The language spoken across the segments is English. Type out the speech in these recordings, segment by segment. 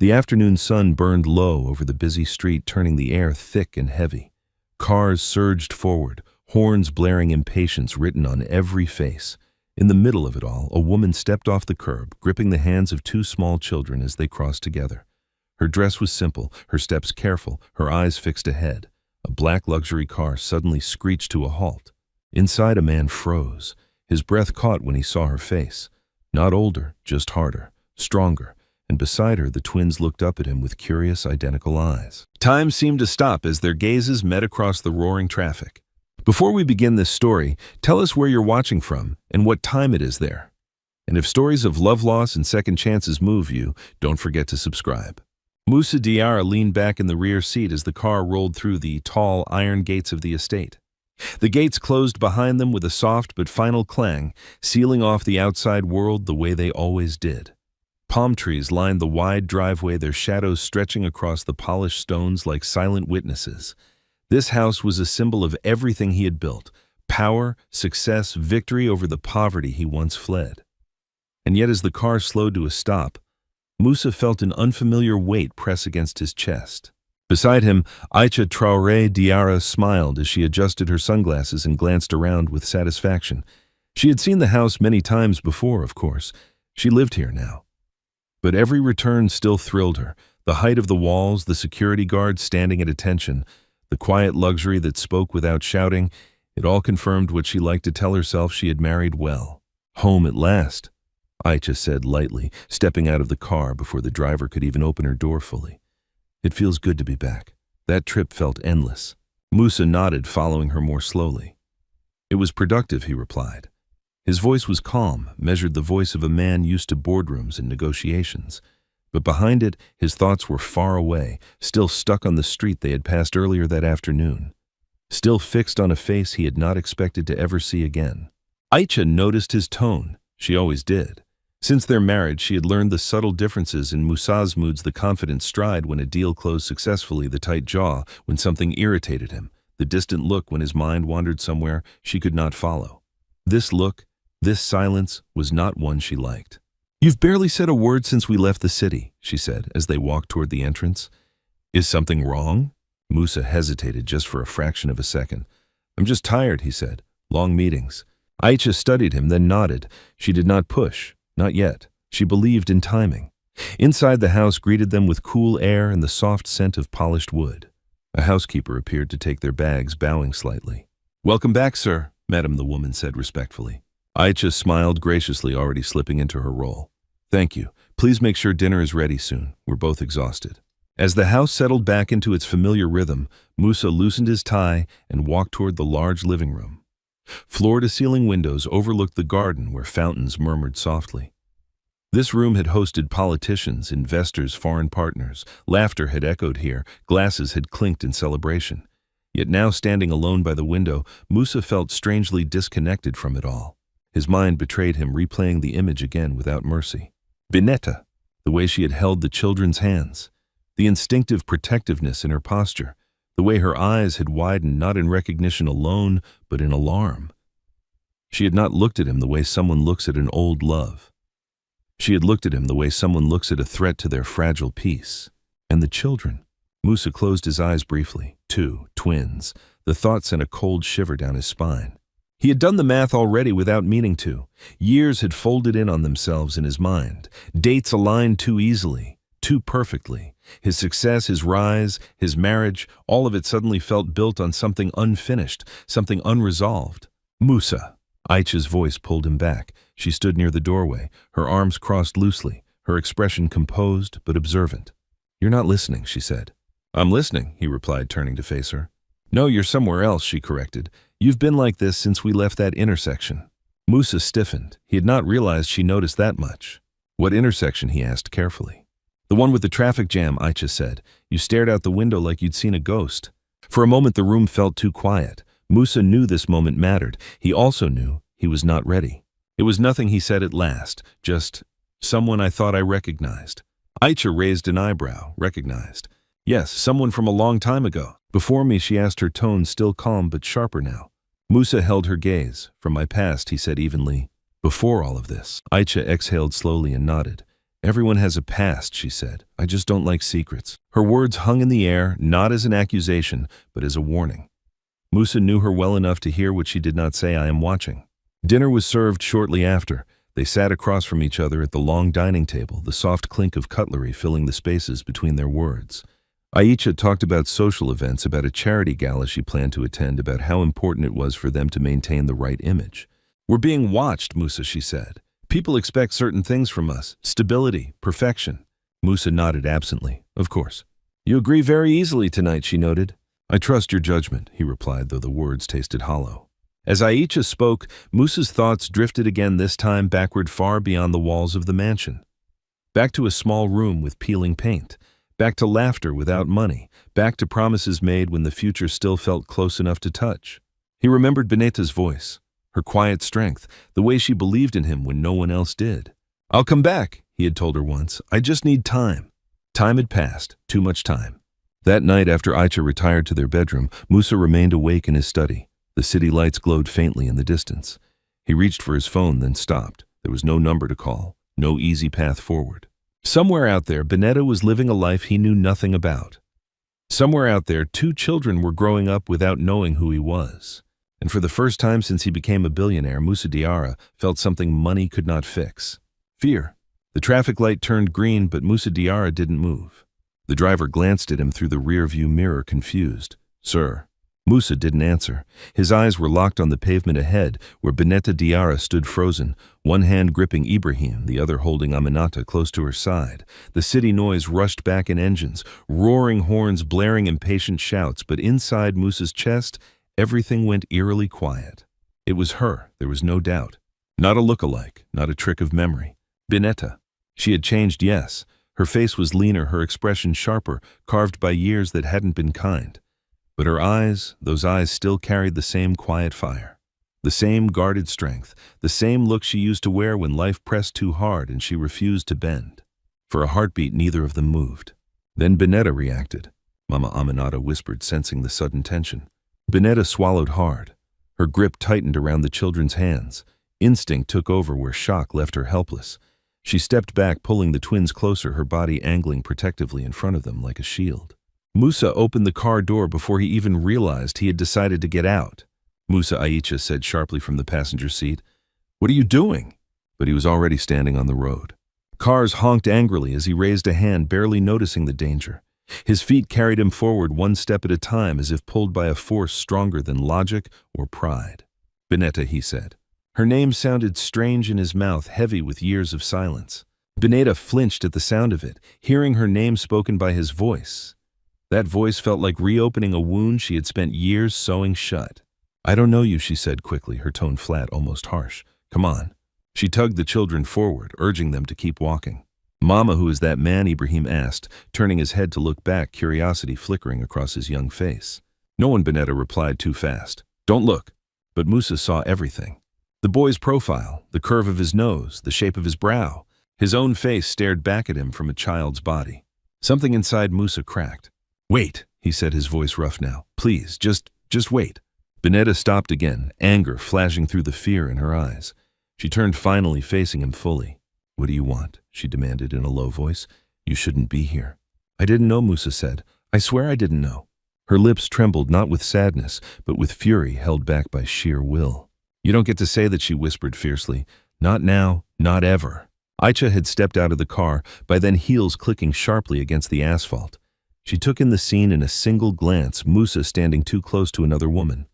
The afternoon sun burned low over the busy street, turning the air thick and heavy. Cars surged forward, horns blaring impatience written on every face. In the middle of it all, a woman stepped off the curb, gripping the hands of two small children as they crossed together. Her dress was simple, her steps careful, her eyes fixed ahead. A black luxury car suddenly screeched to a halt. Inside, a man froze. His breath caught when he saw her face. Not older, just harder, stronger. And beside her, the twins looked up at him with curious, identical eyes. Time seemed to stop as their gazes met across the roaring traffic. Before we begin this story, tell us where you're watching from and what time it is there. And if stories of love loss and second chances move you, don't forget to subscribe. Moussa Diarra leaned back in the rear seat as the car rolled through the tall iron gates of the estate. The gates closed behind them with a soft but final clang, sealing off the outside world the way they always did. Palm trees lined the wide driveway, their shadows stretching across the polished stones like silent witnesses. This house was a symbol of everything he had built: power, success, victory over the poverty he once fled. And yet as the car slowed to a stop, Moussa felt an unfamiliar weight press against his chest. Beside him, Aïcha Traoré Diarra smiled as she adjusted her sunglasses and glanced around with satisfaction. She had seen the house many times before, of course. She lived here now. But every return still thrilled her. The height of the walls, the security guards standing at attention, the quiet luxury that spoke without shouting, it all confirmed what she liked to tell herself: she had married well. Home at last, Aïcha said lightly, stepping out of the car before the driver could even open her door fully. It feels good to be back. That trip felt endless. Moussa nodded, following her more slowly. It was productive, he replied. His voice was calm, measured, the voice of a man used to boardrooms and negotiations. But behind it, his thoughts were far away, still stuck on the street they had passed earlier that afternoon, still fixed on a face he had not expected to ever see again. Aïcha noticed his tone. She always did. Since their marriage, she had learned the subtle differences in Moussa's moods: the confident stride when a deal closed successfully, the tight jaw when something irritated him, the distant look when his mind wandered somewhere she could not follow. This look, this silence, was not one she liked. "You've barely said a word since we left the city," she said as they walked toward the entrance. "Is something wrong?" Moussa hesitated just for a fraction of a second. "I'm just tired," he said. "Long meetings." Aïcha studied him, then nodded. She did not push. Not yet. She believed in timing. Inside, the house greeted them with cool air and the soft scent of polished wood. A housekeeper appeared to take their bags, bowing slightly. "Welcome back, sir," Madam, the woman said respectfully. Aïcha smiled graciously, already slipping into her role. "Thank you. Please make sure dinner is ready soon. We're both exhausted." As the house settled back into its familiar rhythm, Moussa loosened his tie and walked toward the large living room. Floor-to-ceiling windows overlooked the garden where fountains murmured softly. This room had hosted politicians, investors, foreign partners. Laughter had echoed here, glasses had clinked in celebration. Yet now, standing alone by the window, Moussa felt strangely disconnected from it all. His mind betrayed him, replaying the image again without mercy. Bineta, the way she had held the children's hands, the instinctive protectiveness in her posture, the way her eyes had widened not in recognition alone, but in alarm. She had not looked at him the way someone looks at an old love. She had looked at him the way someone looks at a threat to their fragile peace. And the children? Moussa closed his eyes briefly. Two, twins. The thought sent a cold shiver down his spine. He had done the math already without meaning to. Years had folded in on themselves in his mind. Dates aligned too easily, too perfectly. His success, his rise, his marriage, all of it suddenly felt built on something unfinished, something unresolved. "Moussa." Aïcha's voice pulled him back. She stood near the doorway, her arms crossed loosely, her expression composed but observant. "You're not listening," she said. "I'm listening," he replied, turning to face her. "No, you're somewhere else," she corrected. "You've been like this since we left that intersection." Moussa stiffened. He had not realized she noticed that much. "What intersection?" he asked carefully. "The one with the traffic jam," Aïcha said. "You stared out the window like you'd seen a ghost." For a moment the room felt too quiet. Moussa knew this moment mattered. He also knew he was not ready. It was nothing, he said at last, just, "Someone I thought I recognized." Aïcha raised an eyebrow. Recognized? "Yes, someone from a long time ago." "Before me?" she asked, her tone still calm but sharper now. Moussa held her gaze. "From my past," he said evenly. "Before all of this." Aïcha exhaled slowly and nodded. Everyone has a past, she said. I just don't like secrets. Her words hung in the air, not as an accusation, but as a warning. Moussa knew her well enough to hear what she did not say. I am watching. Dinner was served shortly after. They sat across from each other at the long dining table, the soft clink of cutlery filling the spaces between their words. Aisha talked about social events, about a charity gala she planned to attend, about how important it was for them to maintain the right image. We're being watched, Moussa, she said. People expect certain things from us. Stability, perfection. Moussa nodded absently. Of course. You agree very easily tonight, she noted. I trust your judgment, he replied, though the words tasted hollow. As Aisha spoke, Moussa's thoughts drifted again, this time backward far beyond the walls of the mansion. Back to a small room with peeling paint. Back to laughter without money. Back to promises made when the future still felt close enough to touch. He remembered Bineta's voice, her quiet strength, the way she believed in him when no one else did. I'll come back, he had told her once. I just need time. Time had passed, too much time. That night, after Aisha retired to their bedroom, Moussa remained awake in his study. The city lights glowed faintly in the distance. He reached for his phone, then stopped. There was no number to call, no easy path forward. Somewhere out there, Bineta was living a life he knew nothing about. Somewhere out there, 2 children were growing up without knowing who he was. And for the first time since he became a billionaire, Moussa Diarra felt something money could not fix. Fear. The traffic light turned green, but Moussa Diarra didn't move. The driver glanced at him through the rear-view mirror, confused. Sir. Moussa didn't answer. His eyes were locked on the pavement ahead, where Bineta Diarra stood frozen, one hand gripping Ibrahim, the other holding Aminata close to her side. The city noise rushed back in engines, roaring horns, blaring impatient shouts, but inside Moussa's chest, everything went eerily quiet. It was her, there was no doubt. Not a look-alike, not a trick of memory. Bineta. She had changed, yes. Her face was leaner, her expression sharper, carved by years that hadn't been kind. But her eyes, those eyes still carried the same quiet fire. The same guarded strength, the same look she used to wear when life pressed too hard and she refused to bend. For a heartbeat, neither of them moved. Then Bineta reacted. Mama Aminata whispered, sensing the sudden tension. Bineta swallowed hard. Her grip tightened around the children's hands. Instinct took over where shock left her helpless. She stepped back, pulling the twins closer, her body angling protectively in front of them like a shield. Moussa opened the car door before he even realized he had decided to get out. Moussa, Aisha said sharply from the passenger seat. What are you doing? But he was already standing on the road. Cars honked angrily as he raised a hand, barely noticing the danger. His feet carried him forward one step at a time, as if pulled by a force stronger than logic or pride. Bineta, he said. Her name sounded strange in his mouth, heavy with years of silence. Bineta flinched at the sound of it, hearing her name spoken by his voice. That voice felt like reopening a wound she had spent years sewing shut. I don't know you, she said quickly, her tone flat, almost harsh. Come on. She tugged the children forward, urging them to keep walking. Mama, who is that man? Ibrahim asked, turning his head to look back, curiosity flickering across his young face. No one, Bineta replied too fast. Don't look. But Moussa saw everything. The boy's profile, the curve of his nose, the shape of his brow. His own face stared back at him from a child's body. Something inside Moussa cracked. Wait, he said, his voice rough now. Please, just wait. Bineta stopped again, anger flashing through the fear in her eyes. She turned finally, facing him fully. What do you want? She demanded in a low voice. You shouldn't be here. I didn't know, Moussa said. I swear I didn't know. Her lips trembled not with sadness, but with fury held back by sheer will. You don't get to say that, she whispered fiercely. Not now, not ever. Aisha had stepped out of the car, by then heels clicking sharply against the asphalt. She took in the scene in a single glance, Moussa standing too close to another woman.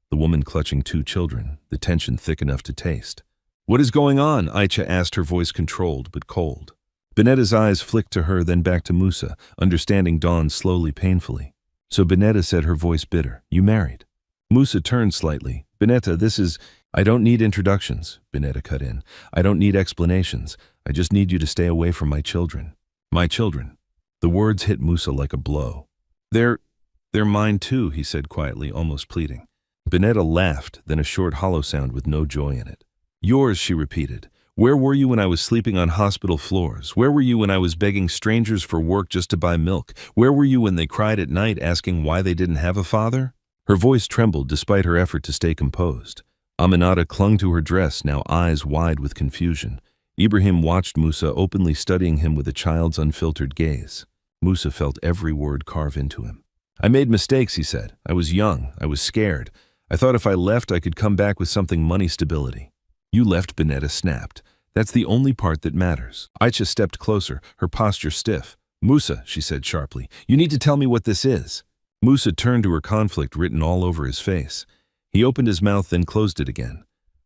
The woman clutching 2 children, the tension thick enough to taste. What is going on? Aisha asked, her voice controlled but cold. Bineta's eyes flicked to her, then back to Moussa, understanding dawned slowly, painfully. So Bineta said, her voice bitter, you married. Moussa turned slightly. Bineta, this is... I don't need introductions, Bineta cut in. I don't need explanations. I just need you to stay away from my children. My children. The words hit Moussa like a blow. They're mine too, he said quietly, almost pleading. Bineta laughed, then a short hollow sound with no joy in it. Yours, she repeated. Where were you when I was sleeping on hospital floors? Where were you when I was begging strangers for work just to buy milk? Where were you when they cried at night asking why they didn't have a father? Her voice trembled despite her effort to stay composed. Aminata clung to her dress, now eyes wide with confusion. Ibrahim watched Moussa openly studying him with a child's unfiltered gaze. Moussa felt every word carve into him. "I made mistakes," he said. "I was young. I was scared. I thought if I left, I could come back with something money stability." "You left," Bineta snapped. "That's the only part that matters." Aisha stepped closer, her posture stiff. "Moussa," she said sharply, "you need to tell me what this is." Moussa turned to her, conflict written all over his face. He opened his mouth, then closed it again.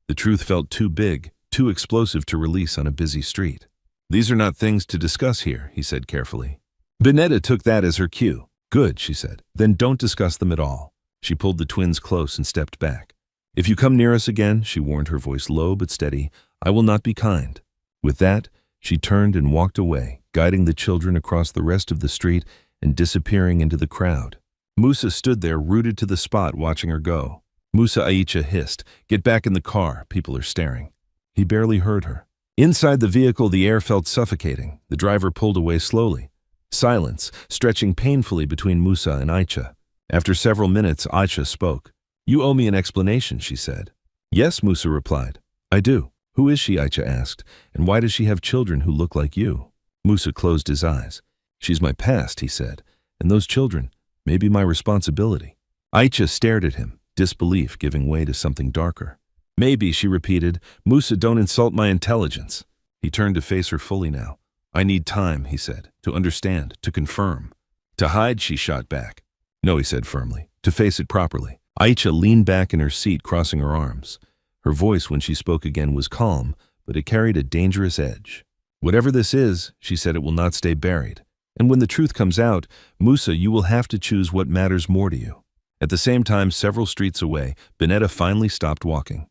The truth felt too big, too explosive to release on a busy street. "These are not things to discuss here," he said carefully. Bineta took that as her cue. "Good," she said. "Then don't discuss them at all." She pulled the twins close and stepped back. "If you come near us again," she warned, her voice low but steady, "I will not be kind." With that, she turned and walked away, guiding the children across the rest of the street and disappearing into the crowd. Moussa stood there, rooted to the spot, watching her go. Moussa, Aisha hissed, "Get back in the car, people are staring." He barely heard her. Inside the vehicle, the air felt suffocating. The driver pulled away slowly. Silence, stretching painfully between Moussa and Aisha. After several minutes, Aisha spoke. "You owe me an explanation," she said. "Yes," Moussa replied. "I do." "Who is she?" Aisha asked. "And why does she have children who look like you?" Moussa closed his eyes. "She's my past," he said. "And those children may be my responsibility." Aisha stared at him, disbelief giving way to something darker. "Maybe," she repeated. "Moussa, don't insult my intelligence." He turned to face her fully now. "I need time," he said, "to understand, to confirm." "To hide," she shot back. "No," he said firmly, "to face it properly." Aisha leaned back in her seat, crossing her arms. Her voice, when she spoke again, was calm, but it carried a dangerous edge. "Whatever this is," she said, "it will not stay buried. And when the truth comes out, Moussa, you will have to choose what matters more to you." At the same time, several streets away, Bineta finally stopped walking.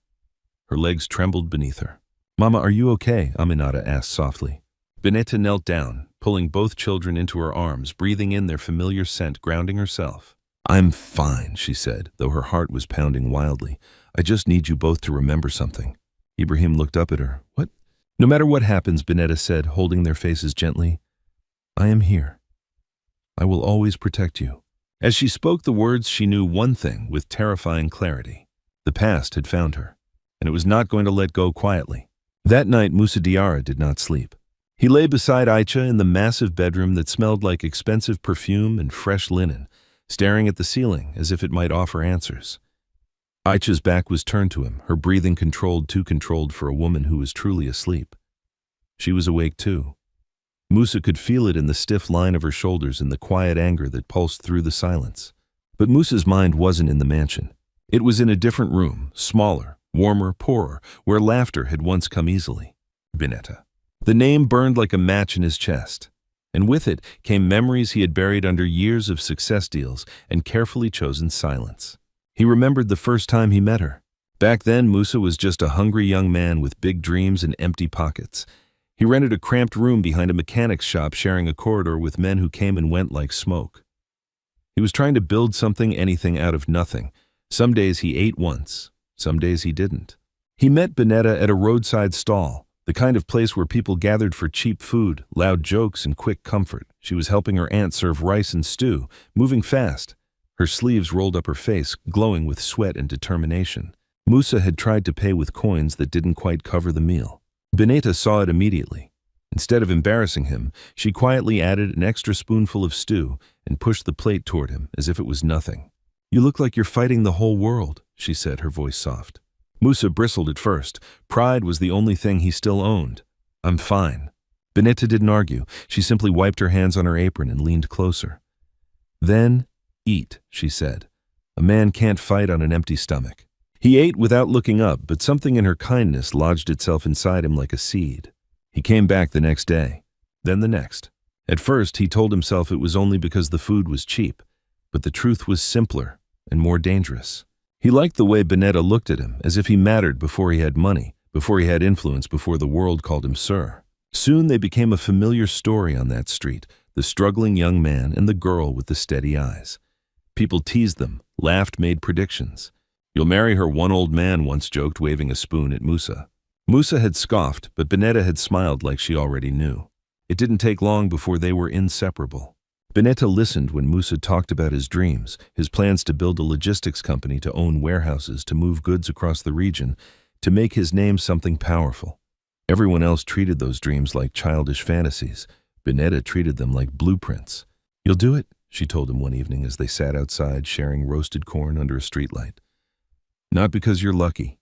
Her legs trembled beneath her. "Mama, are you okay?" Aminata asked softly. Bineta knelt down, pulling both children into her arms, breathing in their familiar scent, grounding herself. "I'm fine," she said, though her heart was pounding wildly. "I just need you both to remember something." Ibrahim looked up at her. "What?" "No matter what happens," Bineta said, holding their faces gently, "I am here. I will always protect you." As she spoke the words, she knew one thing with terrifying clarity. The past had found her, and it was not going to let go quietly. That night, Moussa Diarra did not sleep. He lay beside Aisha in the massive bedroom that smelled like expensive perfume and fresh linen, staring at the ceiling as if it might offer answers. Aisha's back was turned to him, her breathing controlled, too controlled for a woman who was truly asleep. She was awake too. Moussa could feel it in the stiff line of her shoulders and the quiet anger that pulsed through the silence. But Moussa's mind wasn't in the mansion. It was in a different room, smaller, warmer, poorer, where laughter had once come easily. Bineta. The name burned like a match in his chest, and with it came memories he had buried under years of success deals and carefully chosen silence. He remembered the first time he met her. Back then, Moussa was just a hungry young man with big dreams and empty pockets. He rented a cramped room behind a mechanic's shop, sharing a corridor with men who came and went like smoke. He was trying to build something, anything out of nothing. Some days he ate once, some days he didn't. He met Bineta at a roadside stall, the kind of place where people gathered for cheap food, loud jokes, and quick comfort. She was helping her aunt serve rice and stew, moving fast. Her sleeves rolled up her face, glowing with sweat and determination. Moussa had tried to pay with coins that didn't quite cover the meal. Bineta saw it immediately. Instead of embarrassing him, she quietly added an extra spoonful of stew and pushed the plate toward him as if it was nothing. "You look like you're fighting the whole world," she said, her voice soft. Moussa bristled at first. Pride was the only thing he still owned. "I'm fine." Bineta didn't argue. She simply wiped her hands on her apron and leaned closer. "Then, eat," she said. "A man can't fight on an empty stomach." He ate without looking up, but something in her kindness lodged itself inside him like a seed. He came back the next day, then the next. At first, he told himself it was only because the food was cheap, but the truth was simpler and more dangerous. He liked the way Bineta looked at him, as if he mattered before he had money, before he had influence, before the world called him sir. Soon they became a familiar story on that street, the struggling young man and the girl with the steady eyes. People teased them, laughed, made predictions. "You'll marry her," one old man once joked, waving a spoon at Moussa. Moussa had scoffed, but Bineta had smiled like she already knew. It didn't take long before they were inseparable. Bineta listened when Moussa talked about his dreams, his plans to build a logistics company, to own warehouses, to move goods across the region, to make his name something powerful. Everyone else treated those dreams like childish fantasies. Bineta treated them like blueprints. "You'll do it," she told him one evening as they sat outside sharing roasted corn under a streetlight. "Not because you're lucky,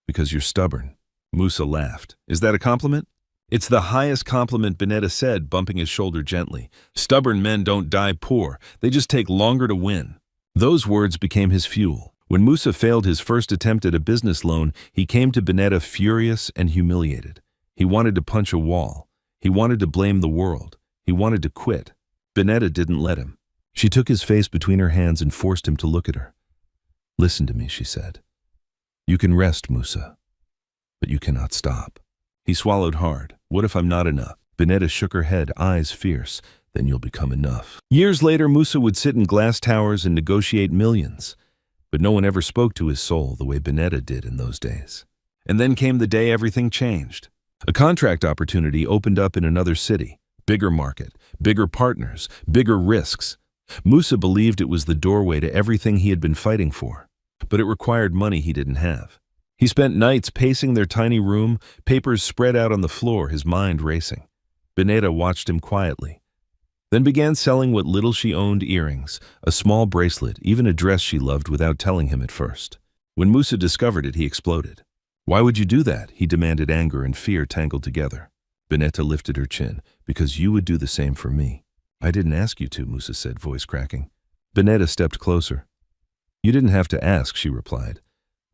because you're stubborn." Moussa laughed. "Is that a compliment?" "It's the highest compliment," Bineta said, bumping his shoulder gently. "Stubborn men don't die poor. They just take longer to win." Those words became his fuel. When Moussa failed his first attempt at a business loan, he came to Bineta furious and humiliated. He wanted to punch a wall. He wanted to blame the world. He wanted to quit. Bineta didn't let him. She took his face between her hands and forced him to look at her. "Listen to me," she said. "You can rest, Moussa, but you cannot stop." He swallowed hard. "What if I'm not enough?" Bineta shook her head, eyes fierce. "Then you'll become enough." Years later, Moussa would sit in glass towers and negotiate millions. But no one ever spoke to his soul the way Bineta did in those days. And then came the day everything changed. A contract opportunity opened up in another city. Bigger market, bigger partners, bigger risks. Moussa believed it was the doorway to everything he had been fighting for. But it required money he didn't have. He spent nights pacing their tiny room, papers spread out on the floor, his mind racing. Bineta watched him quietly, then began selling what little she owned: earrings, a small bracelet, even a dress she loved, without telling him at first. When Moussa discovered it, he exploded. "Why would you do that?" he demanded, anger and fear tangled together. Bineta lifted her chin. "Because you would do the same for me." "I didn't ask you to," Moussa said, voice cracking. Bineta stepped closer. "You didn't have to ask," she replied.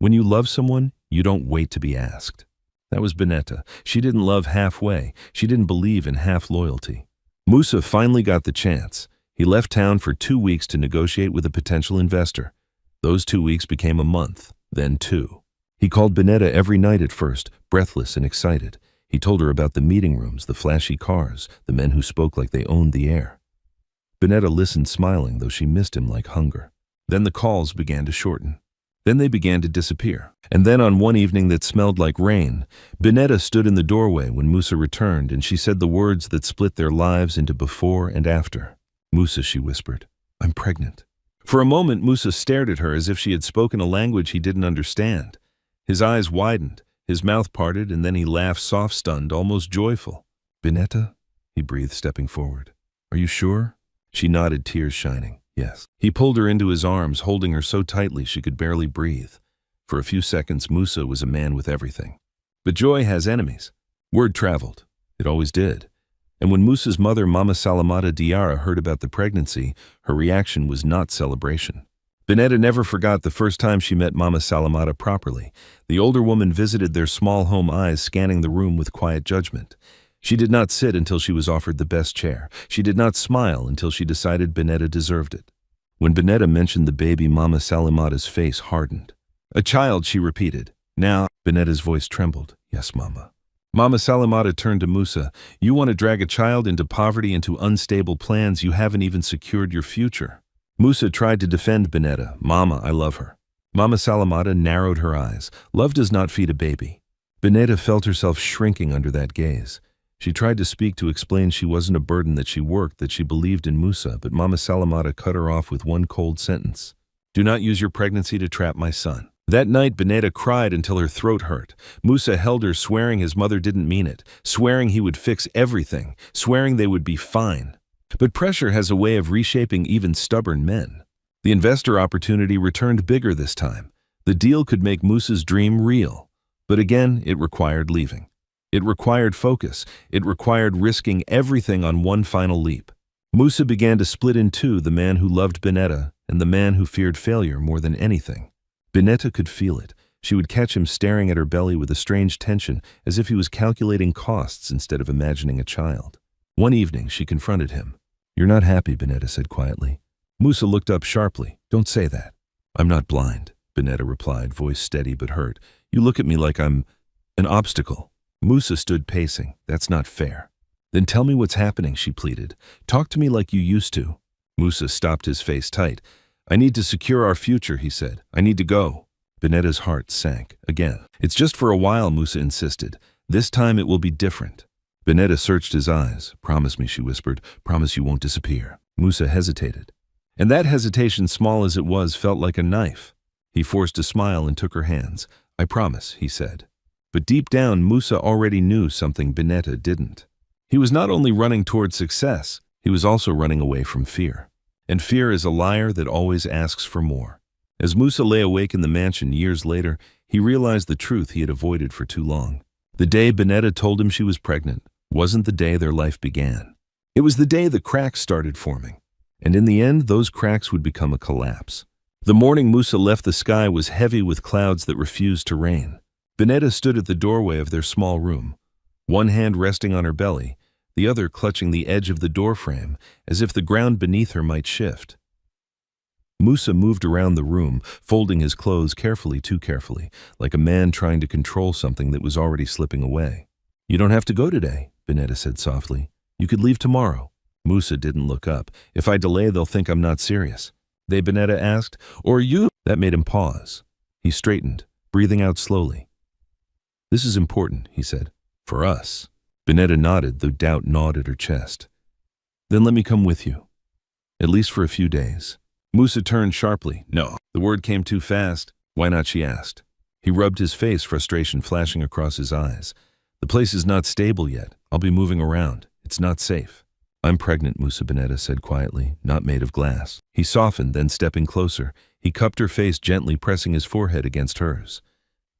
"When you love someone, you don't wait to be asked." That was Bineta. She didn't love halfway. She didn't believe in half loyalty. Moussa finally got the chance. He left town for 2 weeks to negotiate with a potential investor. Those 2 weeks became a month, then 2. He called Bineta every night at first, breathless and excited. He told her about the meeting rooms, the flashy cars, the men who spoke like they owned the air. Bineta listened, smiling, though she missed him like hunger. Then the calls began to shorten. Then they began to disappear. And then on one evening that smelled like rain, Bineta stood in the doorway when Moussa returned, and she said the words that split their lives into before and after. "Moussa," she whispered, "I'm pregnant." For a moment, Moussa stared at her as if she had spoken a language he didn't understand. His eyes widened, his mouth parted, and then he laughed, soft, stunned, almost joyful. "Bineta?" he breathed, stepping forward. "Are you sure?" She nodded, tears shining. "Yes." He pulled her into his arms, holding her so tightly she could barely breathe. For a few seconds, Moussa was a man with everything. But joy has enemies. Word traveled. It always did. And when Moussa's mother, Bineta Diarra, heard about the pregnancy, her reaction was not celebration. Bineta never forgot the first time she met Bineta properly. The older woman visited their small home, eyes scanning the room with quiet judgment. She did not sit until she was offered the best chair. She did not smile until she decided Bineta deserved it. When Bineta mentioned the baby, Bineta's face hardened. "A child," she repeated. "Now," Bineta's voice trembled. "Yes, Mama." Bineta turned to Moussa. "You want to drag a child into poverty, into unstable plans. You haven't even secured your future." Moussa tried to defend Bineta. "Mama, I love her." Bineta narrowed her eyes. "Love does not feed a baby." Bineta felt herself shrinking under that gaze. She tried to speak, to explain she wasn't a burden, that she worked, that she believed in Moussa, but Bineta cut her off with one cold sentence. "Do not use your pregnancy to trap my son." That night, Bineta cried until her throat hurt. Moussa held her, swearing his mother didn't mean it, swearing he would fix everything, swearing they would be fine. But pressure has a way of reshaping even stubborn men. The investor opportunity returned bigger this time. The deal could make Moussa's dream real. But again, it required leaving. It required focus. It required risking everything on one final leap. Moussa began to split in two, the man who loved Bineta and the man who feared failure more than anything. Bineta could feel it. She would catch him staring at her belly with a strange tension, as if he was calculating costs instead of imagining a child. One evening, she confronted him. "You're not happy," Bineta said quietly. Moussa looked up sharply. "Don't say that." "I'm not blind," Bineta replied, voice steady but hurt. "You look at me like I'm an obstacle." Moussa stood pacing. "That's not fair." "Then tell me what's happening," she pleaded. "Talk to me like you used to." Moussa stopped, his face tight. "I need to secure our future," he said. "I need to go." Bineta's heart sank. Again. "It's just for a while," Moussa insisted. "This time it will be different." Bineta searched his eyes. "Promise me," she whispered. "Promise you won't disappear." Moussa hesitated. And that hesitation, small as it was, felt like a knife. He forced a smile and took her hands. "I promise," he said. But deep down, Moussa already knew something Bineta didn't. He was not only running toward success, he was also running away from fear. And fear is a liar that always asks for more. As Moussa lay awake in the mansion years later, he realized the truth he had avoided for too long. The day Bineta told him she was pregnant wasn't the day their life began. It was the day the cracks started forming. And in the end, those cracks would become a collapse. The morning Moussa left, the sky was heavy with clouds that refused to rain. Bineta stood at the doorway of their small room, one hand resting on her belly, the other clutching the edge of the doorframe, as if the ground beneath her might shift. Moussa moved around the room, folding his clothes carefully, too carefully, like a man trying to control something that was already slipping away. "You don't have to go today," Bineta said softly. "You could leave tomorrow." Moussa didn't look up. "If I delay, they'll think I'm not serious." "They?" Bineta asked. "Or you?" That made him pause. He straightened, breathing out slowly. "This is important," he said. "For us." Bineta nodded, though doubt gnawed at her chest. "Then let me come with you. At least for a few days." Moussa turned sharply. "No." The word came too fast. "Why not?" she asked. He rubbed his face, frustration flashing across his eyes. "The place is not stable yet. I'll be moving around. It's not safe." "I'm pregnant," Moussa, Bineta said quietly, "not made of glass." He softened, then stepping closer, he cupped her face, gently pressing his forehead against hers.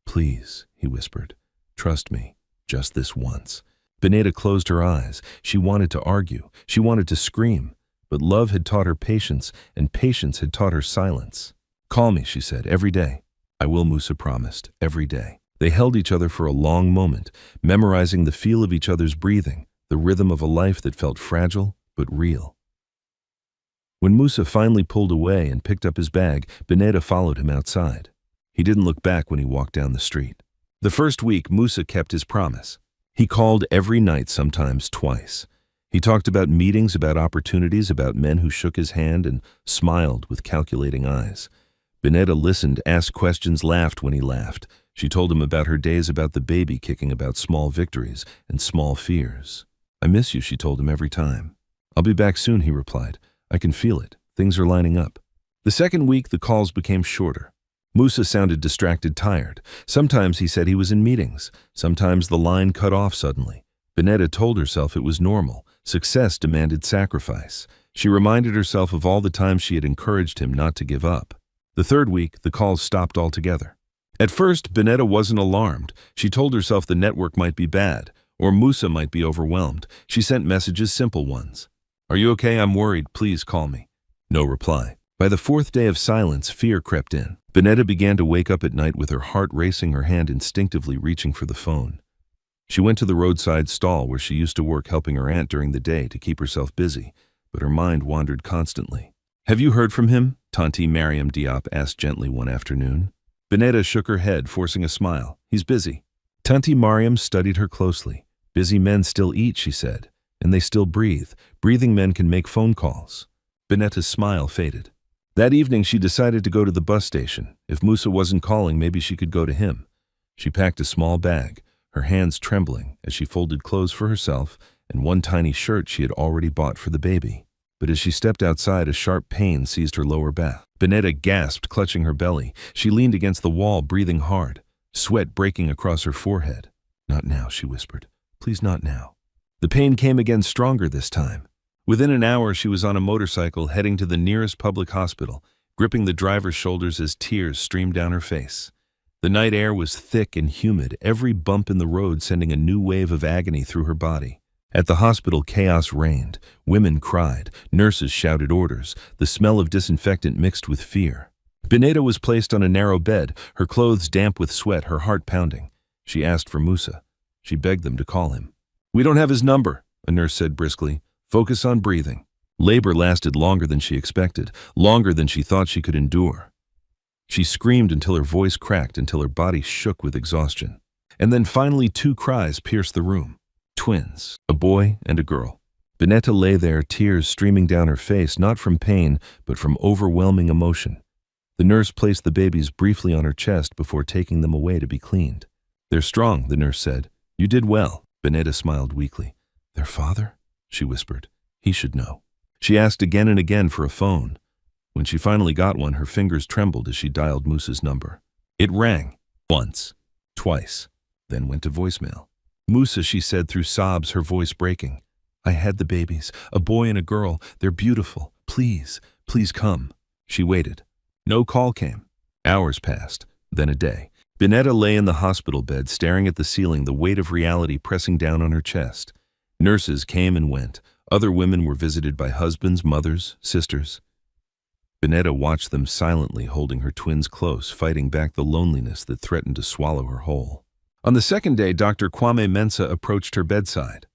"Please," he whispered, "trust me, just this once." Bineta closed her eyes. She wanted to argue. She wanted to scream. But love had taught her patience, and patience had taught her silence. "Call me," she said, "every day." "I will," Moussa promised, "every day." They held each other for a long moment, memorizing the feel of each other's breathing, the rhythm of a life that felt fragile but real. When Moussa finally pulled away and picked up his bag, Bineta followed him outside. He didn't look back when he walked down the street. The first week, Moussa kept his promise. He called every night, sometimes twice. He talked about meetings, about opportunities, about men who shook his hand and smiled with calculating eyes. Bineta listened, asked questions, laughed when he laughed. She told him about her days, about the baby kicking, about small victories and small fears. "I miss you," she told him every time. "I'll be back soon," he replied. "I can feel it. Things are lining up." The second week, the calls became shorter. Moussa sounded distracted, tired. Sometimes he said he was in meetings. Sometimes the line cut off suddenly. Bineta told herself it was normal. Success demanded sacrifice. She reminded herself of all the times she had encouraged him not to give up. The third week, the calls stopped altogether. At first, Bineta wasn't alarmed. She told herself the network might be bad, or Moussa might be overwhelmed. She sent messages, simple ones. "Are you okay? I'm worried. Please call me." No reply. By the fourth day of silence, fear crept in. Bineta began to wake up at night with her heart racing, her hand instinctively reaching for the phone. She went to the roadside stall where she used to work, helping her aunt during the day to keep herself busy, but her mind wandered constantly. "Have you heard from him?" Tanti Mariam Diop asked gently one afternoon. Bineta shook her head, forcing a smile. "He's busy." Tanti Mariam studied her closely. "Busy men still eat," she said, "and they still breathe. Breathing men can make phone calls." Bineta's smile faded. That evening, she decided to go to the bus station. If Moussa wasn't calling, maybe she could go to him. She packed a small bag, her hands trembling as she folded clothes for herself and one tiny shirt she had already bought for the baby. But as she stepped outside, a sharp pain seized her lower back. Bineta gasped, clutching her belly. She leaned against the wall, breathing hard, sweat breaking across her forehead. "Not now," she whispered. "Please, not now." The pain came again, stronger this time. Within an hour, she was on a motorcycle heading to the nearest public hospital, gripping the driver's shoulders as tears streamed down her face. The night air was thick and humid, every bump in the road sending a new wave of agony through her body. At the hospital, chaos reigned. Women cried, nurses shouted orders, the smell of disinfectant mixed with fear. Bineta was placed on a narrow bed, her clothes damp with sweat, her heart pounding. She asked for Moussa. She begged them to call him. "We don't have his number," a nurse said briskly. "Focus on breathing." Labor lasted longer than she expected, longer than she thought she could endure. She screamed until her voice cracked, until her body shook with exhaustion. And then finally 2 cries pierced the room. Twins, a boy and a girl. Bineta lay there, tears streaming down her face, not from pain, but from overwhelming emotion. The nurse placed the babies briefly on her chest before taking them away to be cleaned. "They're strong," the nurse said. "You did well." Bineta smiled weakly. "Their father?" she whispered. "He should know." She asked again and again for a phone. When she finally got one, her fingers trembled as she dialed Moussa's number. It rang. Once. Twice. then went to voicemail. Moussa, she said through sobs, her voice breaking. I had the babies, a boy and a girl. They're beautiful. Please, please come. She waited. No call came. Hours passed, then a day. Bineta lay in the hospital bed, staring at the ceiling, the weight of reality pressing down on her chest. Nurses came and went. Other women were visited by husbands, mothers, sisters. Bineta watched them silently, holding her twins close, fighting back the loneliness that threatened to swallow her whole. On the second day, Dr. Kwame Mensah approached her bedside.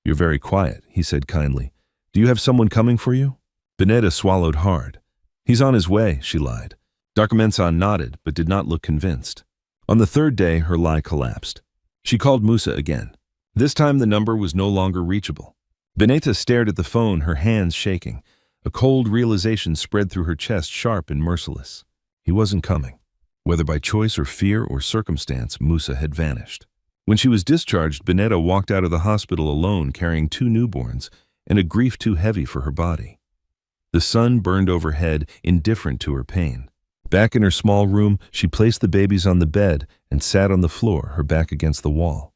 You're very quiet, he said kindly. Do you have someone coming for you? Bineta swallowed hard. He's on his way, she lied. Dr. Mensah nodded, but did not look convinced. On the third day, her lie collapsed. She called Moussa again. This time the number was no longer reachable. Bineta stared at the phone, her hands shaking. A cold realization spread through her chest, sharp and merciless. He wasn't coming. Whether by choice or fear or circumstance, Moussa had vanished. When she was discharged, Bineta walked out of the hospital alone, carrying 2 newborns and a grief too heavy for her body. The sun burned overhead, indifferent to her pain. Back in her small room, she placed the babies on the bed and sat on the floor, her back against the wall.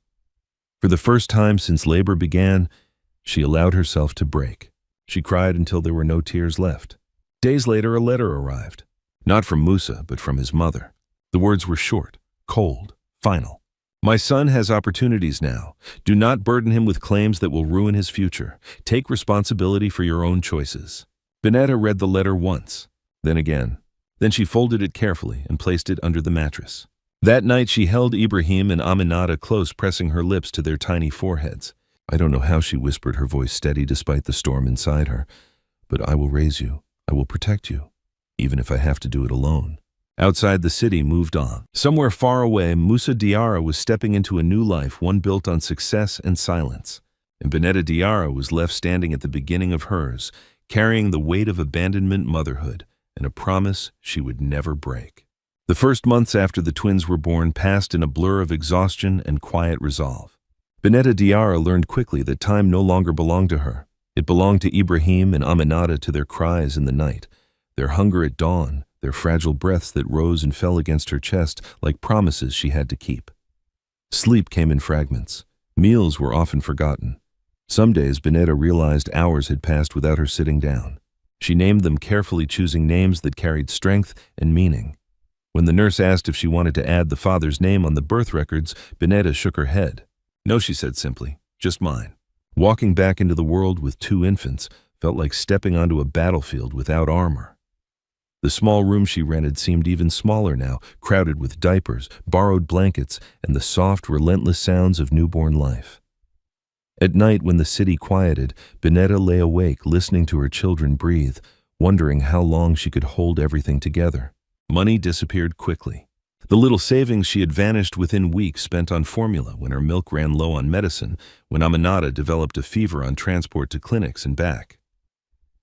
For the first time since labor began, she allowed herself to break. She cried until there were no tears left. Days later, a letter arrived. Not from Moussa, but from his mother. The words were short, cold, final. My son has opportunities now. Do not burden him with claims that will ruin his future. Take responsibility for your own choices. Bineta read the letter once, then again. Then she folded it carefully and placed it under the mattress. That night she held Ibrahim and Aminata close, pressing her lips to their tiny foreheads. I don't know how she whispered, her voice steady despite the storm inside her. But I will raise you. I will protect you, even if I have to do it alone. Outside, the city moved on. Somewhere far away, Moussa Diarra was stepping into a new life, one built on success and silence. And Bineta Diarra was left standing at the beginning of hers, carrying the weight of abandonment, motherhood, and a promise she would never break. The first months after the twins were born passed in a blur of exhaustion and quiet resolve. Bineta Diarra learned quickly that time no longer belonged to her. It belonged to Ibrahim and Aminata, to their cries in the night, their hunger at dawn, their fragile breaths that rose and fell against her chest like promises she had to keep. Sleep came in fragments. Meals were often forgotten. Some days Bineta realized hours had passed without her sitting down. She named them carefully, choosing names that carried strength and meaning. When the nurse asked if she wanted to add the father's name on the birth records, Bineta shook her head. No, she said simply, just mine. Walking back into the world with 2 infants felt like stepping onto a battlefield without armor. The small room she rented seemed even smaller now, crowded with diapers, borrowed blankets, and the soft, relentless sounds of newborn life. At night, when the city quieted, Bineta lay awake, listening to her children breathe, wondering how long she could hold everything together. Money disappeared quickly. The little savings she had vanished within weeks, spent on formula when her milk ran low on medicine, when Aminata developed a fever on transport to clinics and back.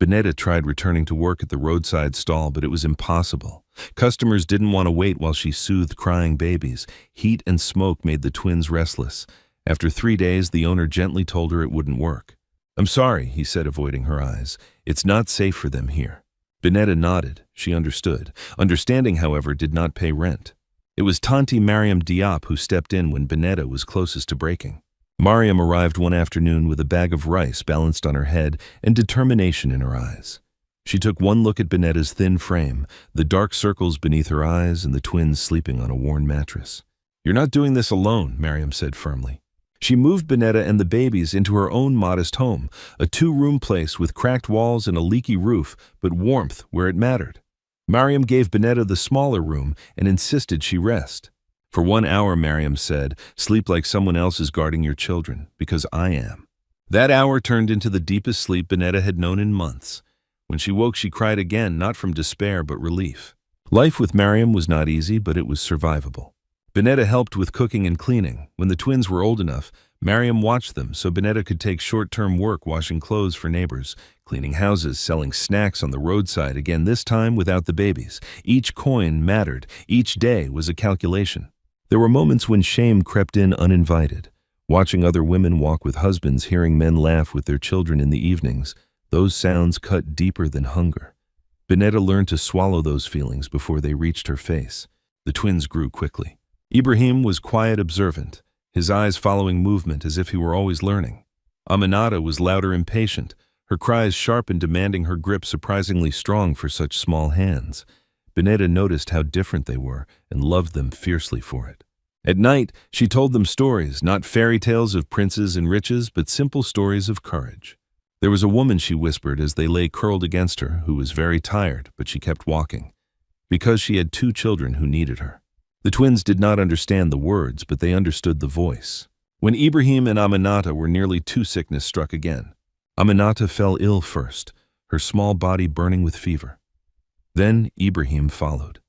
Bineta tried returning to work at the roadside stall, but it was impossible. Customers didn't want to wait while she soothed crying babies. Heat and smoke made the twins restless. After 3 days, the owner gently told her it wouldn't work. I'm sorry, he said, avoiding her eyes. It's not safe for them here. Bineta nodded. She understood. Understanding, however, did not pay rent. It was Tanti Mariam Diop who stepped in when Bineta was closest to breaking. Mariam arrived one afternoon with a bag of rice balanced on her head and determination in her eyes. She took one look at Bineta's thin frame, the dark circles beneath her eyes and the twins sleeping on a worn mattress. You're not doing this alone, Mariam said firmly. She moved Bineta and the babies into her own modest home, a 2-room place with cracked walls and a leaky roof, but warmth where it mattered. Mariam gave Bineta the smaller room and insisted she rest. For 1 hour, Mariam said, sleep like someone else is guarding your children, because I am. That hour turned into the deepest sleep Bineta had known in months. When she woke, she cried again, not from despair but relief. Life with Mariam was not easy, but it was survivable. Bineta helped with cooking and cleaning. When the twins were old enough, Mariam watched them so Bineta could take short-term work washing clothes for neighbors, cleaning houses, selling snacks on the roadside, again this time without the babies. Each coin mattered. Each day was a calculation. There were moments when shame crept in uninvited. Watching other women walk with husbands, hearing men laugh with their children in the evenings, those sounds cut deeper than hunger. Bineta learned to swallow those feelings before they reached her face. The twins grew quickly. Ibrahim was quiet, observant. his eyes following movement as if he were always learning. Aminata was louder, impatient, her cries sharp and demanding, her grip surprisingly strong for such small hands. Bineta noticed how different they were and loved them fiercely for it. At night, she told them stories, not fairy tales of princes and riches, but simple stories of courage. There was a woman, she whispered as they lay curled against her, who was very tired, but she kept walking, because she had 2 children who needed her. The twins did not understand the words, but they understood the voice. When Ibrahim and Aminata were nearly 2, sickness struck again. Aminata fell ill first, her small body burning with fever. Then Ibrahim followed.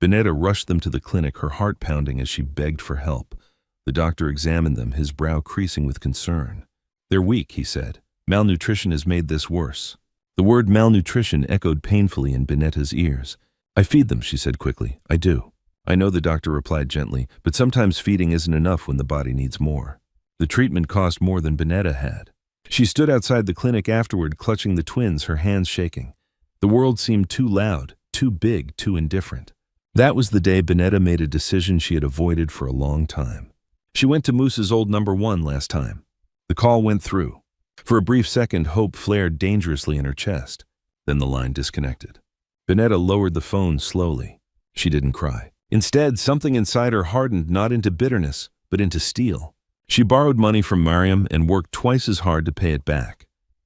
Bineta rushed them to the clinic, her heart pounding as she begged for help. The doctor examined them, his brow creasing with concern. "They're weak," he said. "Malnutrition has made this worse." The word malnutrition echoed painfully in Bineta's ears. "I feed them," she said quickly. "I do." "I know," the doctor replied gently, "but sometimes feeding isn't enough when the body needs more." The treatment cost more than Bineta had. She stood outside the clinic afterward, clutching the twins, her hands shaking. The world seemed too loud, too big, too indifferent. That was the day Bineta made a decision she had avoided for a long time. She went to Moussa's old number 1 last time. The call went through. For a brief second, hope flared dangerously in her chest. Then the line disconnected. Bineta lowered the phone slowly. She didn't cry. Instead, something inside her hardened, not into bitterness, but into steel. She borrowed money from Mariam and worked twice as hard to pay it back.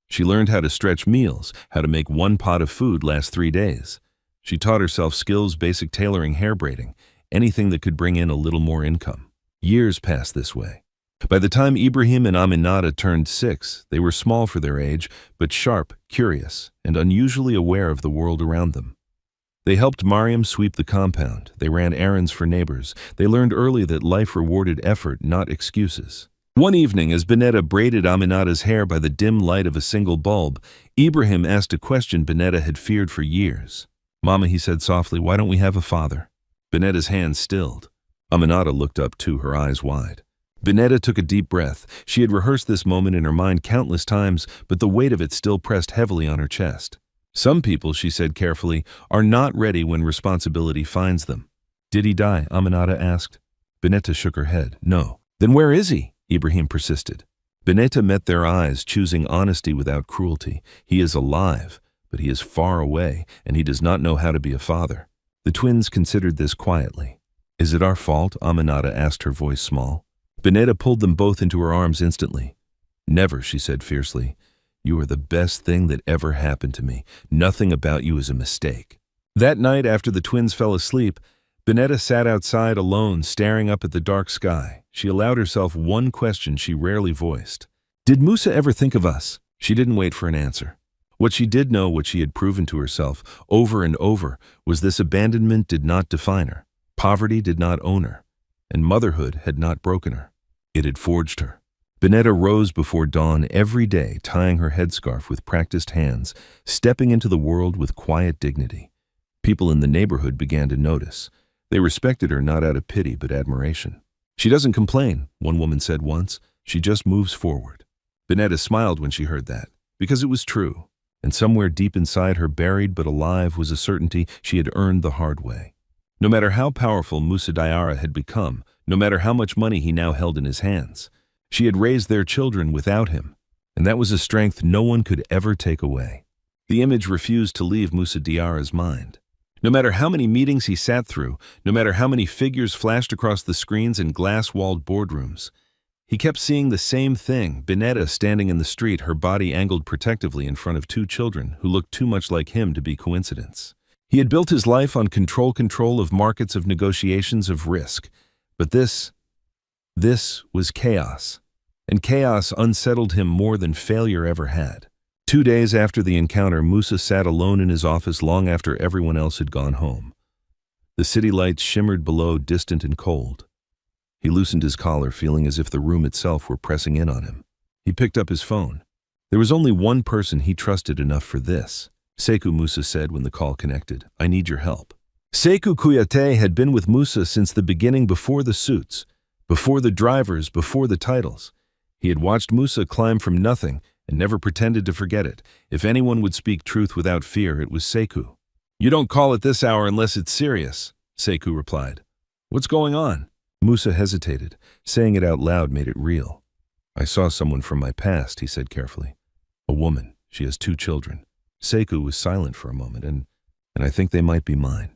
She learned how to stretch meals, how to make 1 pot of food last 3 days. She taught herself skills, basic tailoring, hair braiding, anything that could bring in a little more income. Years passed this way. By the time Ibrahim and Aminata turned 6, they were small for their age, but sharp, curious, and unusually aware of the world around them. They helped Mariam sweep the compound. They ran errands for neighbors. They learned early that life rewarded effort, not excuses. One evening, as Bineta braided Aminata's hair by the dim light of a single bulb, Ibrahim asked a question Bineta had feared for years. "Mama," he said softly, "why don't we have a father?" Bineta's hand stilled. Aminata looked up too, her eyes wide. Bineta took a deep breath. She had rehearsed this moment in her mind countless times, but the weight of it still pressed heavily on her chest. "Some people," she said carefully, "are not ready when responsibility finds them." "Did he die?" Aminata asked. Bineta shook her head. "No." "Then where is he?" Ibrahim persisted. Bineta met their eyes, choosing honesty without cruelty. "He is alive, but he is far away, and he does not know how to be a father." The twins considered this quietly. "Is it our fault?" Aminata asked, her voice small. Bineta pulled them both into her arms instantly. "Never," she said fiercely. "You are the best thing that ever happened to me. Nothing about you is a mistake." That night, after the twins fell asleep, Bineta sat outside alone, staring up at the dark sky. She allowed herself one question she rarely voiced. "Did Moussa ever think of us?" She didn't wait for an answer. What she did know, what she had proven to herself over and over, was this: abandonment did not define her, poverty did not own her, and motherhood had not broken her. It had forged her. Bineta rose before dawn every day, tying her headscarf with practiced hands, stepping into the world with quiet dignity. People in the neighborhood began to notice. They respected her not out of pity but admiration. "She doesn't complain," one woman said once. "She just moves forward." Bineta smiled when she heard that, because it was true. And somewhere deep inside her, buried but alive, was a certainty she had earned the hard way. No matter how powerful Moussa Diarra had become, no matter how much money he now held in his hands, she had raised their children without him, and that was a strength no one could ever take away. The image refused to leave Moussa Diarra's mind. No matter how many meetings he sat through, no matter how many figures flashed across the screens in glass-walled boardrooms, he kept seeing the same thing: Bineta standing in the street, her body angled protectively in front of 2 children who looked too much like him to be coincidence. He had built his life on control of markets, of negotiations, of risk. But this was chaos. And chaos unsettled him more than failure ever had. 2 days after the encounter, Moussa sat alone in his office long after everyone else had gone home. The city lights shimmered below, distant and cold. He loosened his collar, feeling as if the room itself were pressing in on him. He picked up his phone. There was only one person he trusted enough for this. "Sekou," Moussa said when the call connected. "I need your help." Sekou Kouyaté had been with Moussa since the beginning, before the suits, before the drivers, before the titles. He had watched Moussa climb from nothing and never pretended to forget it. If anyone would speak truth without fear, it was Sekou. "You don't call at this hour unless it's serious," Sekou replied. "What's going on?" Moussa hesitated. Saying it out loud made it real. I saw someone from my past, he said carefully. A woman. She has 2 children. Sekou was silent for a moment, and I think they might be mine.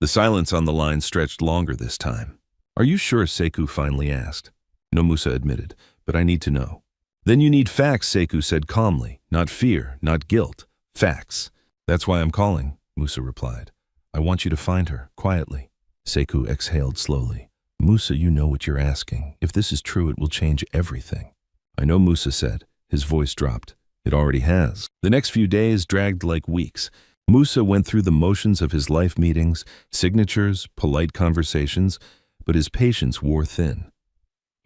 The silence on the line stretched longer this time. Are you sure? Sekou finally asked. No, Moussa admitted, but I need to know. Then you need facts, Sekou said calmly. Not fear, not guilt. Facts. That's why I'm calling, Moussa replied. I want you to find her, quietly. Sekou exhaled slowly. Moussa, you know what you're asking. If this is true, it will change everything. I know, Moussa said. His voice dropped. It already has. The next few days dragged like weeks. Moussa went through the motions of his life meetings, signatures, polite conversations, but his patience wore thin.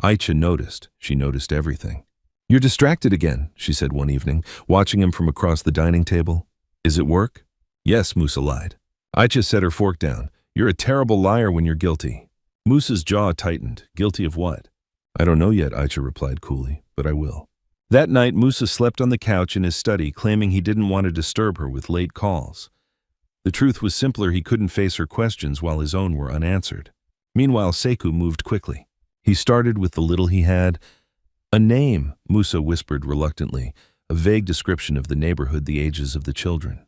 Aisha noticed. She noticed everything. You're distracted again, she said one evening, watching him from across the dining table. Is it work? Yes, Moussa lied. Aisha set her fork down. You're a terrible liar when you're guilty. Moussa's jaw tightened. Guilty of what? I don't know yet, Aisha replied coolly, but I will. That night, Moussa slept on the couch in his study, claiming he didn't want to disturb her with late calls. The truth was simpler. He couldn't face her questions while his own were unanswered. Meanwhile, Sekou moved quickly. He started with the little he had. A name, Moussa whispered reluctantly, a vague description of the neighborhood, the ages of the children.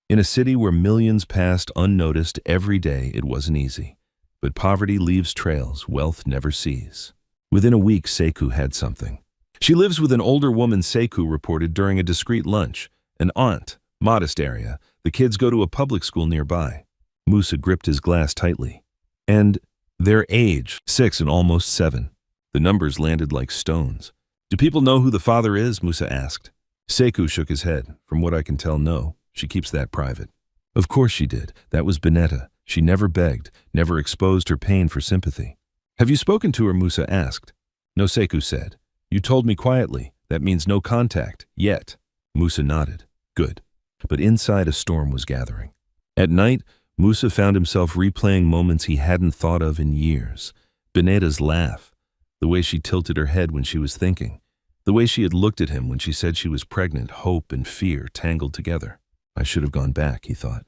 In a city where millions passed unnoticed every day, it wasn't easy. But poverty leaves trails, wealth never sees. Within a week, Sekou had something. She lives with an older woman, Sekou reported during a discreet lunch. An aunt, modest area. The kids go to a public school nearby. Moussa gripped his glass tightly. And their age, 6 and almost 7. The numbers landed like stones. Do people know who the father is? Moussa asked. Sekou shook his head. From what I can tell, no. She keeps that private. Of course she did. That was Bineta. She never begged, never exposed her pain for sympathy. Have you spoken to her? Moussa asked. No, Sekou said. You told me quietly. That means no contact, yet. Moussa nodded. Good. But inside a storm was gathering. At night, Moussa found himself replaying moments he hadn't thought of in years. Bineta's laugh, the way she tilted her head when she was thinking, the way she had looked at him when she said she was pregnant, hope and fear tangled together. I should have gone back, he thought.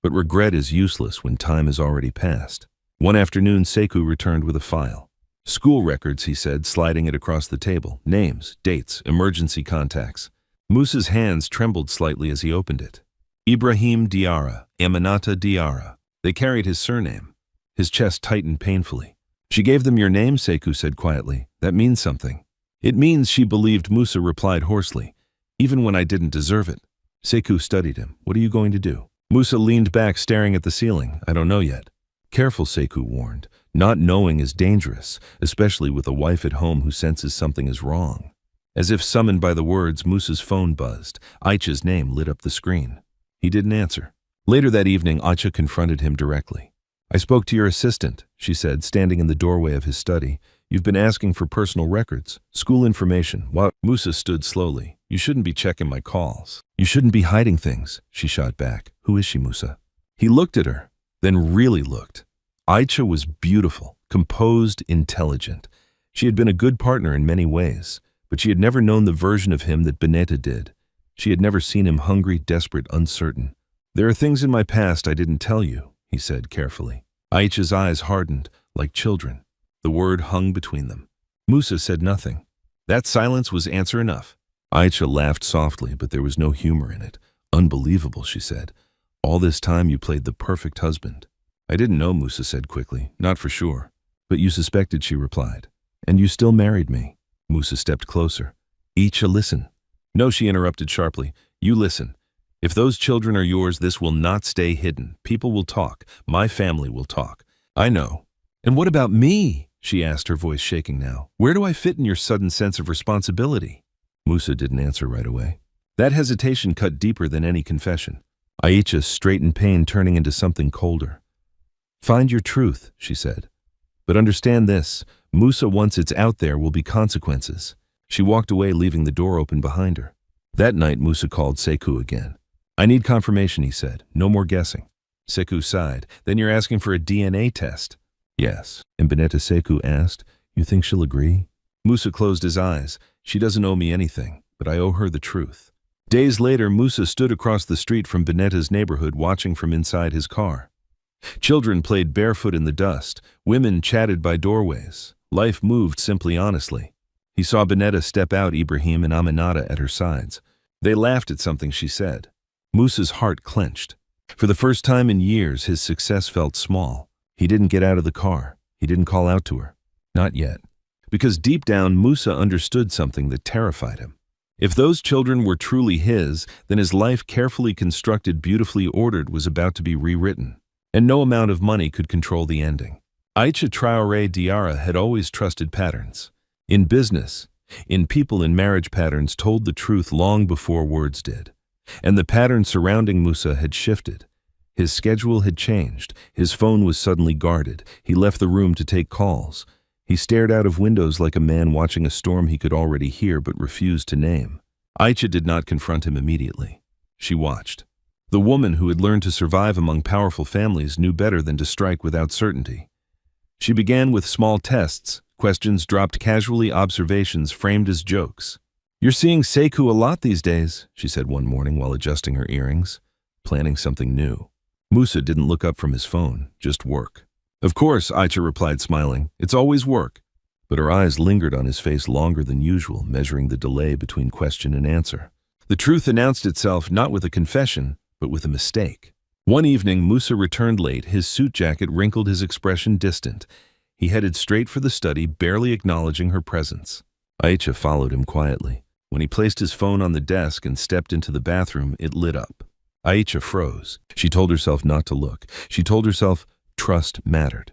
But regret is useless when time has already passed. One afternoon, Sekou returned with a file. School records, he said, sliding it across the table. Names, dates, emergency contacts. Moussa's hands trembled slightly as he opened it. Ibrahim Diarra, Bineta Diarra. They carried his surname. His chest tightened painfully. She gave them your name, Sekou said quietly. That means something. It means she believed, Moussa replied hoarsely. Even when I didn't deserve it. Sekou studied him. What are you going to do? Moussa leaned back, staring at the ceiling. I don't know yet. Careful, Sekou warned. Not knowing is dangerous, especially with a wife at home who senses something is wrong. As if summoned by the words, Moussa's phone buzzed. Aisha's name lit up the screen. He didn't answer. Later that evening, Aisha confronted him directly. I spoke to your assistant, she said, standing in the doorway of his study. You've been asking for personal records, school information. What? Moussa stood slowly. You shouldn't be checking my calls. You shouldn't be hiding things, she shot back. Who is she, Moussa? He looked at her, then really looked. Aisha was beautiful, composed, intelligent. She had been a good partner in many ways, but she had never known the version of him that Bineta did. She had never seen him hungry, desperate, uncertain. There are things in my past I didn't tell you, he said carefully. Aisha's eyes hardened, like children. The word hung between them. Moussa said nothing. That silence was answer enough. Aisha laughed softly, but there was no humor in it. Unbelievable, she said. All this time you played the perfect husband. I didn't know, Moussa said quickly. Not for sure. But you suspected, she replied. And you still married me. Moussa stepped closer. Aisha, listen. No, she interrupted sharply. You listen. If those children are yours, this will not stay hidden. People will talk. My family will talk. I know. And what about me? She asked, her voice shaking now. Where do I fit in your sudden sense of responsibility? Moussa didn't answer right away. That hesitation cut deeper than any confession. Aisha straightened pain, turning into something colder. Find your truth, she said. But understand this, Moussa, once it's out there, will be consequences. She walked away, leaving the door open behind her. That night, Moussa called Sekou again. I need confirmation, he said. No more guessing. Sekou sighed. Then you're asking for a DNA test? Yes. And Bineta, Sekou asked, you think she'll agree? Moussa closed his eyes. She doesn't owe me anything, but I owe her the truth. Days later, Moussa stood across the street from Bineta's neighborhood, watching from inside his car. Children played barefoot in the dust. Women chatted by doorways. Life moved simply honestly. He saw Bineta step out, Ibrahim and Aminata at her sides. They laughed at something she said. Musa's heart clenched. For the first time in years, his success felt small. He didn't get out of the car. He didn't call out to her. Not yet. Because deep down, Moussa understood something that terrified him. If those children were truly his, then his life, carefully constructed, beautifully ordered, was about to be rewritten. And no amount of money could control the ending. Aïcha Traoré Diarra had always trusted patterns. In business, in people, in marriage, patterns told the truth long before words did. And the pattern surrounding Moussa had shifted. His schedule had changed. His phone was suddenly guarded. He left the room to take calls. He stared out of windows like a man watching a storm he could already hear but refused to name. Aïcha did not confront him immediately. She watched. The woman who had learned to survive among powerful families knew better than to strike without certainty. She began with small tests, questions dropped casually, observations framed as jokes. "You're seeing Sekou a lot these days," she said one morning while adjusting her earrings, planning something new. Moussa didn't look up from his phone, just work. "Of course," Aïcha replied, smiling. "It's always work." But her eyes lingered on his face longer than usual, measuring the delay between question and answer. The truth announced itself not with a confession, but with a mistake. One evening, Moussa returned late, his suit jacket wrinkled, his expression distant. He headed straight for the study, barely acknowledging her presence. Aïcha followed him quietly. When he placed his phone on the desk and stepped into the bathroom, it lit up. Aïcha froze. She told herself not to look. She told herself trust mattered.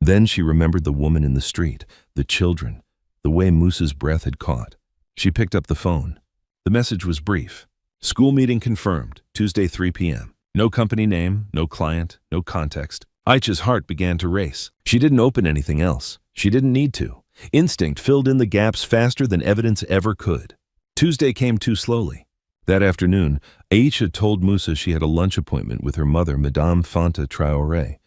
Then she remembered the woman in the street, the children, the way Moussa's breath had caught. She picked up the phone. The message was brief. "School meeting confirmed, Tuesday 3 p.m. No company name, no client, no context." Aïcha's heart began to race. She didn't open anything else. She didn't need to. Instinct filled in the gaps faster than evidence ever could. Tuesday came too slowly. That afternoon, Aïcha told Moussa she had a lunch appointment with her mother, Madame Fanta Traoré.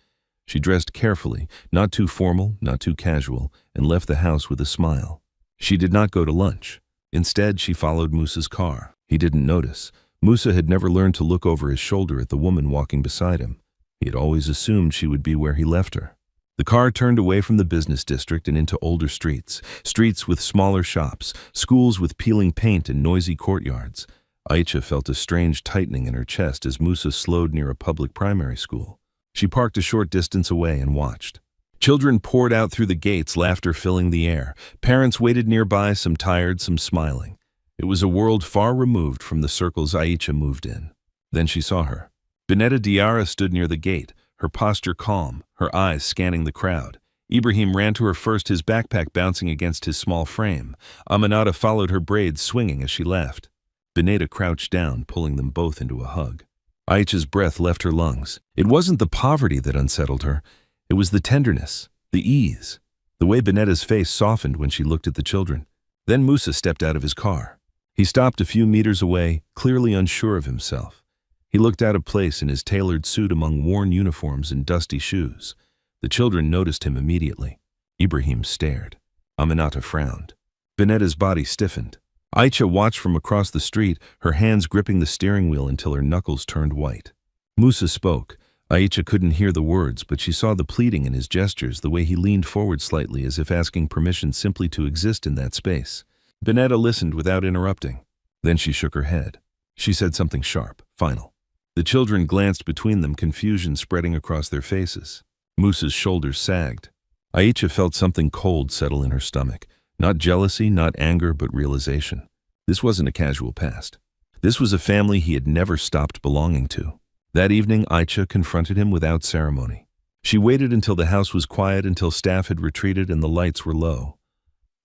She dressed carefully, not too formal, not too casual, and left the house with a smile. She did not go to lunch. Instead, she followed Moussa's car. He didn't notice. Moussa had never learned to look over his shoulder at the woman walking beside him. He had always assumed she would be where he left her. The car turned away from the business district and into older streets, streets with smaller shops, schools with peeling paint and noisy courtyards. Aïcha felt a strange tightening in her chest as Moussa slowed near a public primary school. She parked a short distance away and watched. Children poured out through the gates, laughter filling the air. Parents waited nearby, some tired, some smiling. It was a world far removed from the circles Aïcha moved in. Then she saw her. Bineta Diarra stood near the gate, her posture calm, her eyes scanning the crowd. Ibrahim ran to her first, his backpack bouncing against his small frame. Aminata followed, her braids swinging as she laughed. Bineta crouched down, pulling them both into a hug. Aïcha's breath left her lungs. It wasn't the poverty that unsettled her. It was the tenderness, the ease, the way Bineta's face softened when she looked at the children. Then Moussa stepped out of his car. He stopped a few meters away, clearly unsure of himself. He looked out of place in his tailored suit among worn uniforms and dusty shoes. The children noticed him immediately. Ibrahim stared. Aminata frowned. Bineta's body stiffened. Aïcha watched from across the street, her hands gripping the steering wheel until her knuckles turned white. Moussa spoke. Aïcha couldn't hear the words, but she saw the pleading in his gestures, the way he leaned forward slightly as if asking permission simply to exist in that space. Bineta listened without interrupting. Then she shook her head. She said something sharp, final. The children glanced between them, confusion spreading across their faces. Moussa's shoulders sagged. Aïcha felt something cold settle in her stomach. Not jealousy, not anger, but realization. This wasn't a casual past. This was a family he had never stopped belonging to. That evening, Aïcha confronted him without ceremony. She waited until the house was quiet, until staff had retreated and the lights were low.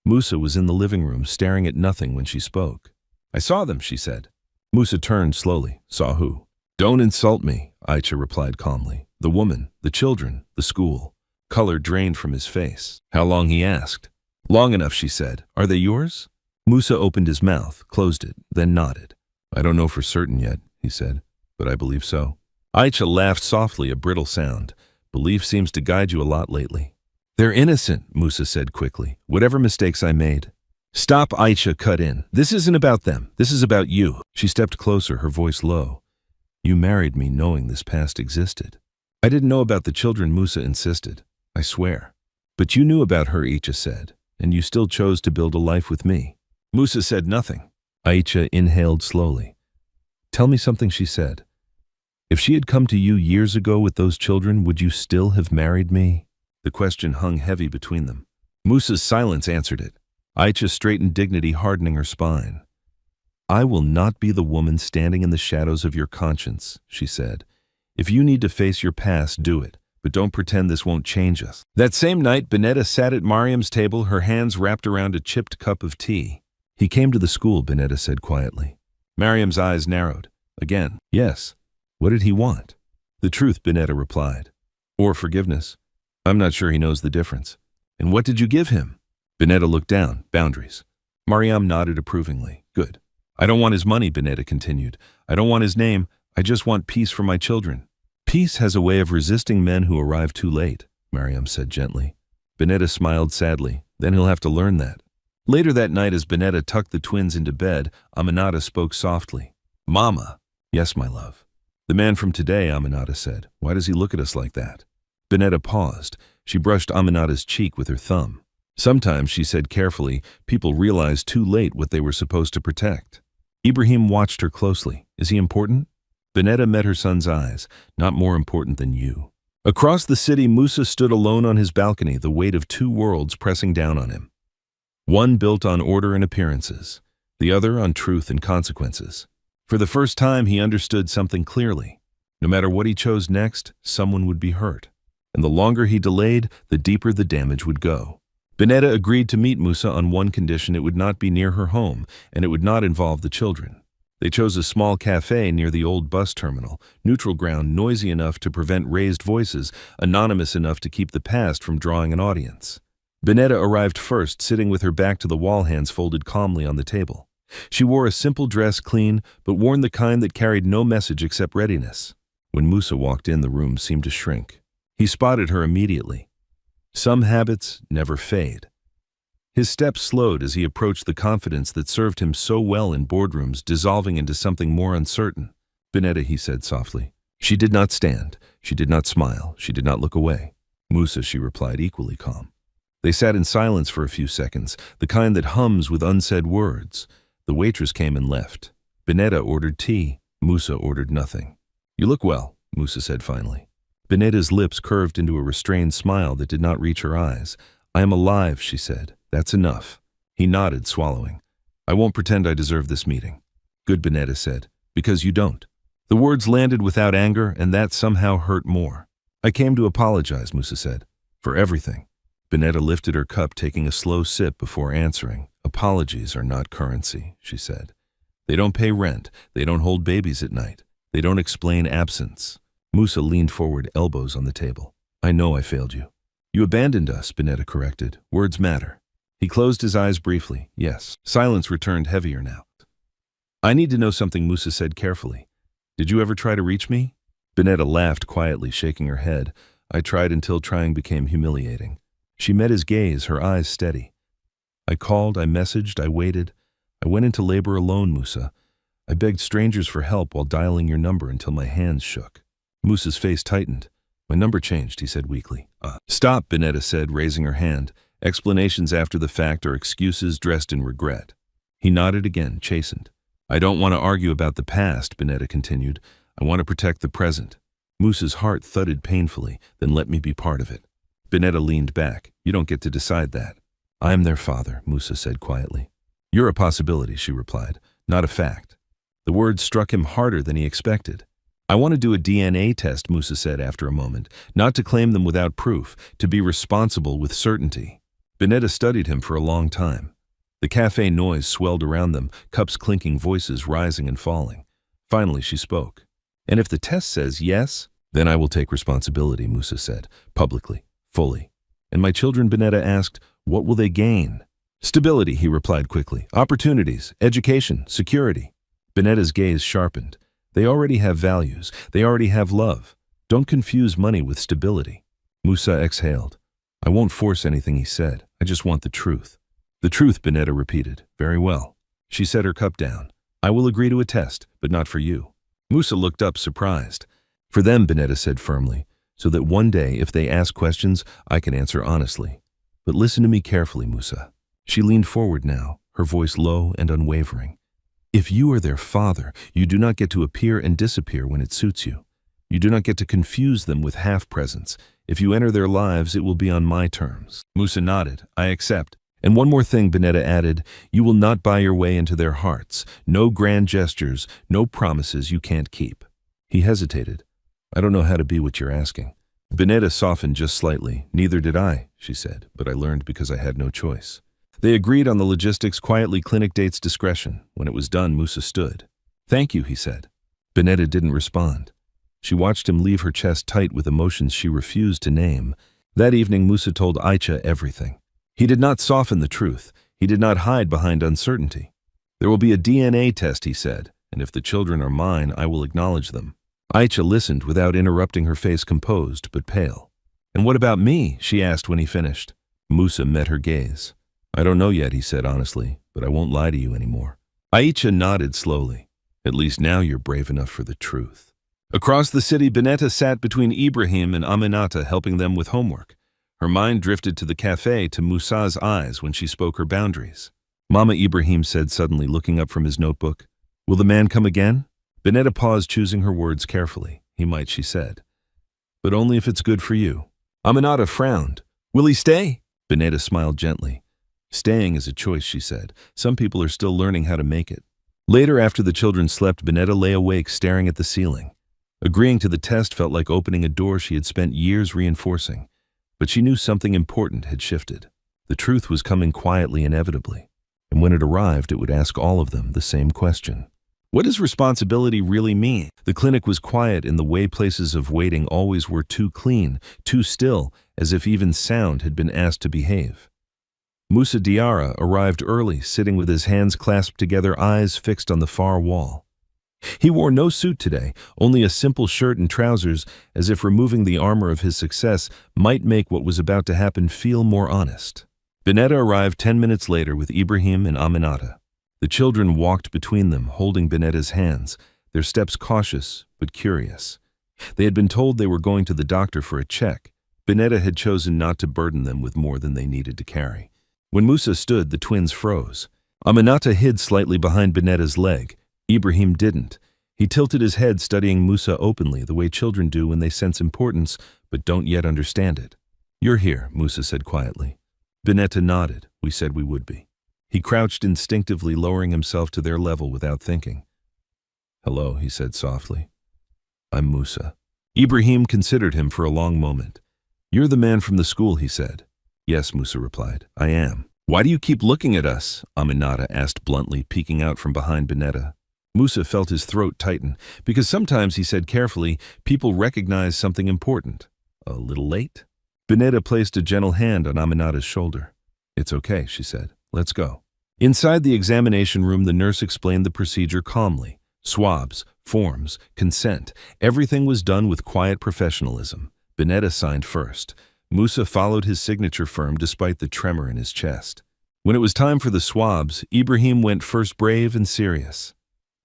Moussa was in the living room, staring at nothing when she spoke. "I saw them," she said. Moussa turned slowly. "Saw who?" "Don't insult me," Aïcha replied calmly. "The woman, the children, the school." Color drained from his face. "How long?" he asked. "Long enough," she said. "Are they yours?" Moussa opened his mouth, closed it, then nodded. "I don't know for certain yet," he said, "but I believe so." Aïcha laughed softly, a brittle sound. "Belief seems to guide you a lot lately." "They're innocent," Moussa said quickly. "Whatever mistakes I made." "Stop," Aïcha cut in. "This isn't about them. This is about you." She stepped closer, her voice low. "You married me knowing this past existed." I didn't know about the children, Moussa insisted. I swear. But you knew about her, Aisha said, and you still chose to build a life with me. Moussa said nothing. Aisha inhaled slowly. Tell me something, she said. If she had come to you years ago with those children, would you still have married me? The question hung heavy between them. Moussa's silence answered it. Aisha straightened, dignity hardening her spine. I will not be the woman standing in the shadows of your conscience, she said. If you need to face your past, do it, but don't pretend this won't change us. That same night, Bineta sat at Mariam's table, her hands wrapped around a chipped cup of tea. He came to the school, Bineta said quietly. Mariam's eyes narrowed. Again, yes. What did he want? The truth, Bineta replied. Or forgiveness. I'm not sure he knows the difference. And what did you give him? Bineta looked down. Boundaries. Mariam nodded approvingly. Good. I don't want his money, Bineta continued. I don't want his name. I just want peace for my children. Peace has a way of resisting men who arrive too late, Mariam said gently. Bineta smiled sadly. Then he'll have to learn that. Later that night, as Bineta tucked the twins into bed, Aminata spoke softly. Mama. Yes, my love. The man from today, Aminata said. Why does he look at us like that? Bineta paused. She brushed Aminata's cheek with her thumb. Sometimes, she said carefully, people realize too late what they were supposed to protect. Ibrahim watched her closely. Is he important? Bineta met her son's eyes. Not more important than you. Across the city, Moussa stood alone on his balcony, the weight of two worlds pressing down on him. One built on order and appearances, the other on truth and consequences. For the first time, he understood something clearly. No matter what he chose next, someone would be hurt. And the longer he delayed, the deeper the damage would go. Bineta agreed to meet Moussa on one condition: it would not be near her home, and it would not involve the children. They chose a small cafe near the old bus terminal, neutral ground, noisy enough to prevent raised voices, anonymous enough to keep the past from drawing an audience. Bineta arrived first, sitting with her back to the wall, hands folded calmly on the table. She wore a simple dress, clean, but worn the kind that carried no message except readiness. When Moussa walked in, the room seemed to shrink. He spotted her immediately. Some habits never fade. His steps slowed as he approached the confidence that served him so well in boardrooms, dissolving into something more uncertain. Bineta, he said softly. She did not stand. She did not smile. She did not look away. Moussa, she replied, equally calm. They sat in silence for a few seconds, the kind that hums with unsaid words. The waitress came and left. Bineta ordered tea. Moussa ordered nothing. You look well, Moussa said finally. Bineta's lips curved into a restrained smile that did not reach her eyes. I am alive, she said. That's enough. He nodded, swallowing. I won't pretend I deserve this meeting. Good, Bineta said. Because you don't. The words landed without anger, and that somehow hurt more. I came to apologize, Moussa said. For everything. Bineta lifted her cup, taking a slow sip before answering. Apologies are not currency, she said. They don't pay rent. They don't hold babies at night. They don't explain absence. Moussa leaned forward, elbows on the table. I know I failed you. You abandoned us, Bineta corrected. Words matter. He closed his eyes briefly. Yes. Silence returned heavier now. I need to know something, Moussa said carefully. Did you ever try to reach me? Bineta laughed quietly, shaking her head. I tried until trying became humiliating. She met his gaze, her eyes steady. I called, I messaged, I waited. I went into labor alone, Moussa. I begged strangers for help while dialing your number until my hands shook. Moussa's face tightened. My number changed, he said weakly. Stop, Bineta said, raising her hand. Explanations after the fact are excuses dressed in regret. He nodded again, chastened. I don't want to argue about the past, Bineta continued. I want to protect the present. Moussa's heart thudded painfully. Then let me be part of it. Bineta leaned back. You don't get to decide that. I am their father, Moussa said quietly. You're a possibility, she replied, not a fact. The words struck him harder than he expected. I want to do a DNA test, Moussa said after a moment, not to claim them without proof, to be responsible with certainty. Bineta studied him for a long time. The cafe noise swelled around them, cups clinking, voices rising and falling. Finally, she spoke. And if the test says yes, then I will take responsibility, Moussa said, publicly, fully. And my children, Bineta asked, what will they gain? Stability, he replied quickly. Opportunities, education, security. Bineta's gaze sharpened. They already have values. They already have love. Don't confuse money with stability. Moussa exhaled. I won't force anything, he said. I just want the truth. The truth, Bineta repeated. Very well. She set her cup down. I will agree to a test, but not for you. Moussa looked up, surprised. For them, Bineta said firmly. so that one day, if they ask questions, I can answer honestly. But listen to me carefully, Moussa." She leaned forward now, her voice low and unwavering. "If you are their father, you do not get to appear and disappear when it suits you. You do not get to confuse them with half-presence. If you enter their lives, it will be on my terms." Moussa nodded. "I accept." "And one more thing," Bineta added, "you will not buy your way into their hearts. No grand gestures, no promises you can't keep." He hesitated. "I don't know how to be what you're asking." Bineta softened just slightly. "Neither did I," she said, "but I learned because I had no choice." They agreed on the logistics quietly, clinic dates, discretion. When it was done, Moussa stood. "Thank you," he said. Bineta didn't respond. She watched him leave her chest tight with emotions she refused to name. That evening, Moussa told Aisha everything. He did not soften the truth. He did not hide behind uncertainty. "There will be a DNA test," he said, "and if the children are mine, I will acknowledge them." Aisha listened without interrupting, her face composed but pale. "And what about me?" she asked when he finished. Moussa met her gaze. "I don't know yet," he said honestly, "but I won't lie to you anymore." Aisha nodded slowly. "At least now you're brave enough for the truth." Across the city, Bineta sat between Ibrahim and Aminata, helping them with homework. Her mind drifted to the cafe, to Moussa's eyes when she spoke her boundaries. "Mama," Ibrahim said suddenly, looking up from his notebook. "Will the man come again?" Bineta paused, choosing her words carefully. "He might," she said. "But only if it's good for you." Aminata frowned. "Will he stay?" Bineta smiled gently. "Staying is a choice," she said. "Some people are still learning how to make it." Later, after the children slept, Bineta lay awake, staring at the ceiling. Agreeing to the test felt like opening a door she had spent years reinforcing. But she knew something important had shifted. The truth was coming quietly, inevitably. And when it arrived, it would ask all of them the same question. What does responsibility really mean? The clinic was quiet in the way places of waiting always were, too clean, too still, as if even sound had been asked to behave. Moussa Diarra arrived early, sitting with his hands clasped together, eyes fixed on the far wall. He wore no suit today, only a simple shirt and trousers, as if removing the armor of his success might make what was about to happen feel more honest. Bineta arrived 10 minutes later with Ibrahim and Aminata. The children walked between them, holding Bineta's hands, their steps cautious but curious. They had been told they were going to the doctor for a check. Bineta had chosen not to burden them with more than they needed to carry. When Moussa stood, the twins froze. Aminata hid slightly behind Bineta's leg. Ibrahim didn't. He tilted his head, studying Moussa openly, the way children do when they sense importance but don't yet understand it. "You're here," Moussa said quietly. Bineta nodded. "We said we would be." He crouched instinctively, lowering himself to their level without thinking. "Hello," he said softly. "I'm Moussa." Ibrahim considered him for a long moment. "You're the man from the school," he said. "Yes," Moussa replied. "I am." "Why do you keep looking at us?" Aminata asked bluntly, peeking out from behind Bineta. Moussa felt his throat tighten, because sometimes, he said carefully, people recognize something important. "A little late?" Bineta placed a gentle hand on Aminata's shoulder. "It's okay," she said. "Let's go." Inside the examination room, the nurse explained the procedure calmly. Swabs, forms, consent, everything was done with quiet professionalism. Bineta signed first. Moussa followed his signature firm despite the tremor in his chest. When it was time for the swabs, Ibrahim went first, brave and serious.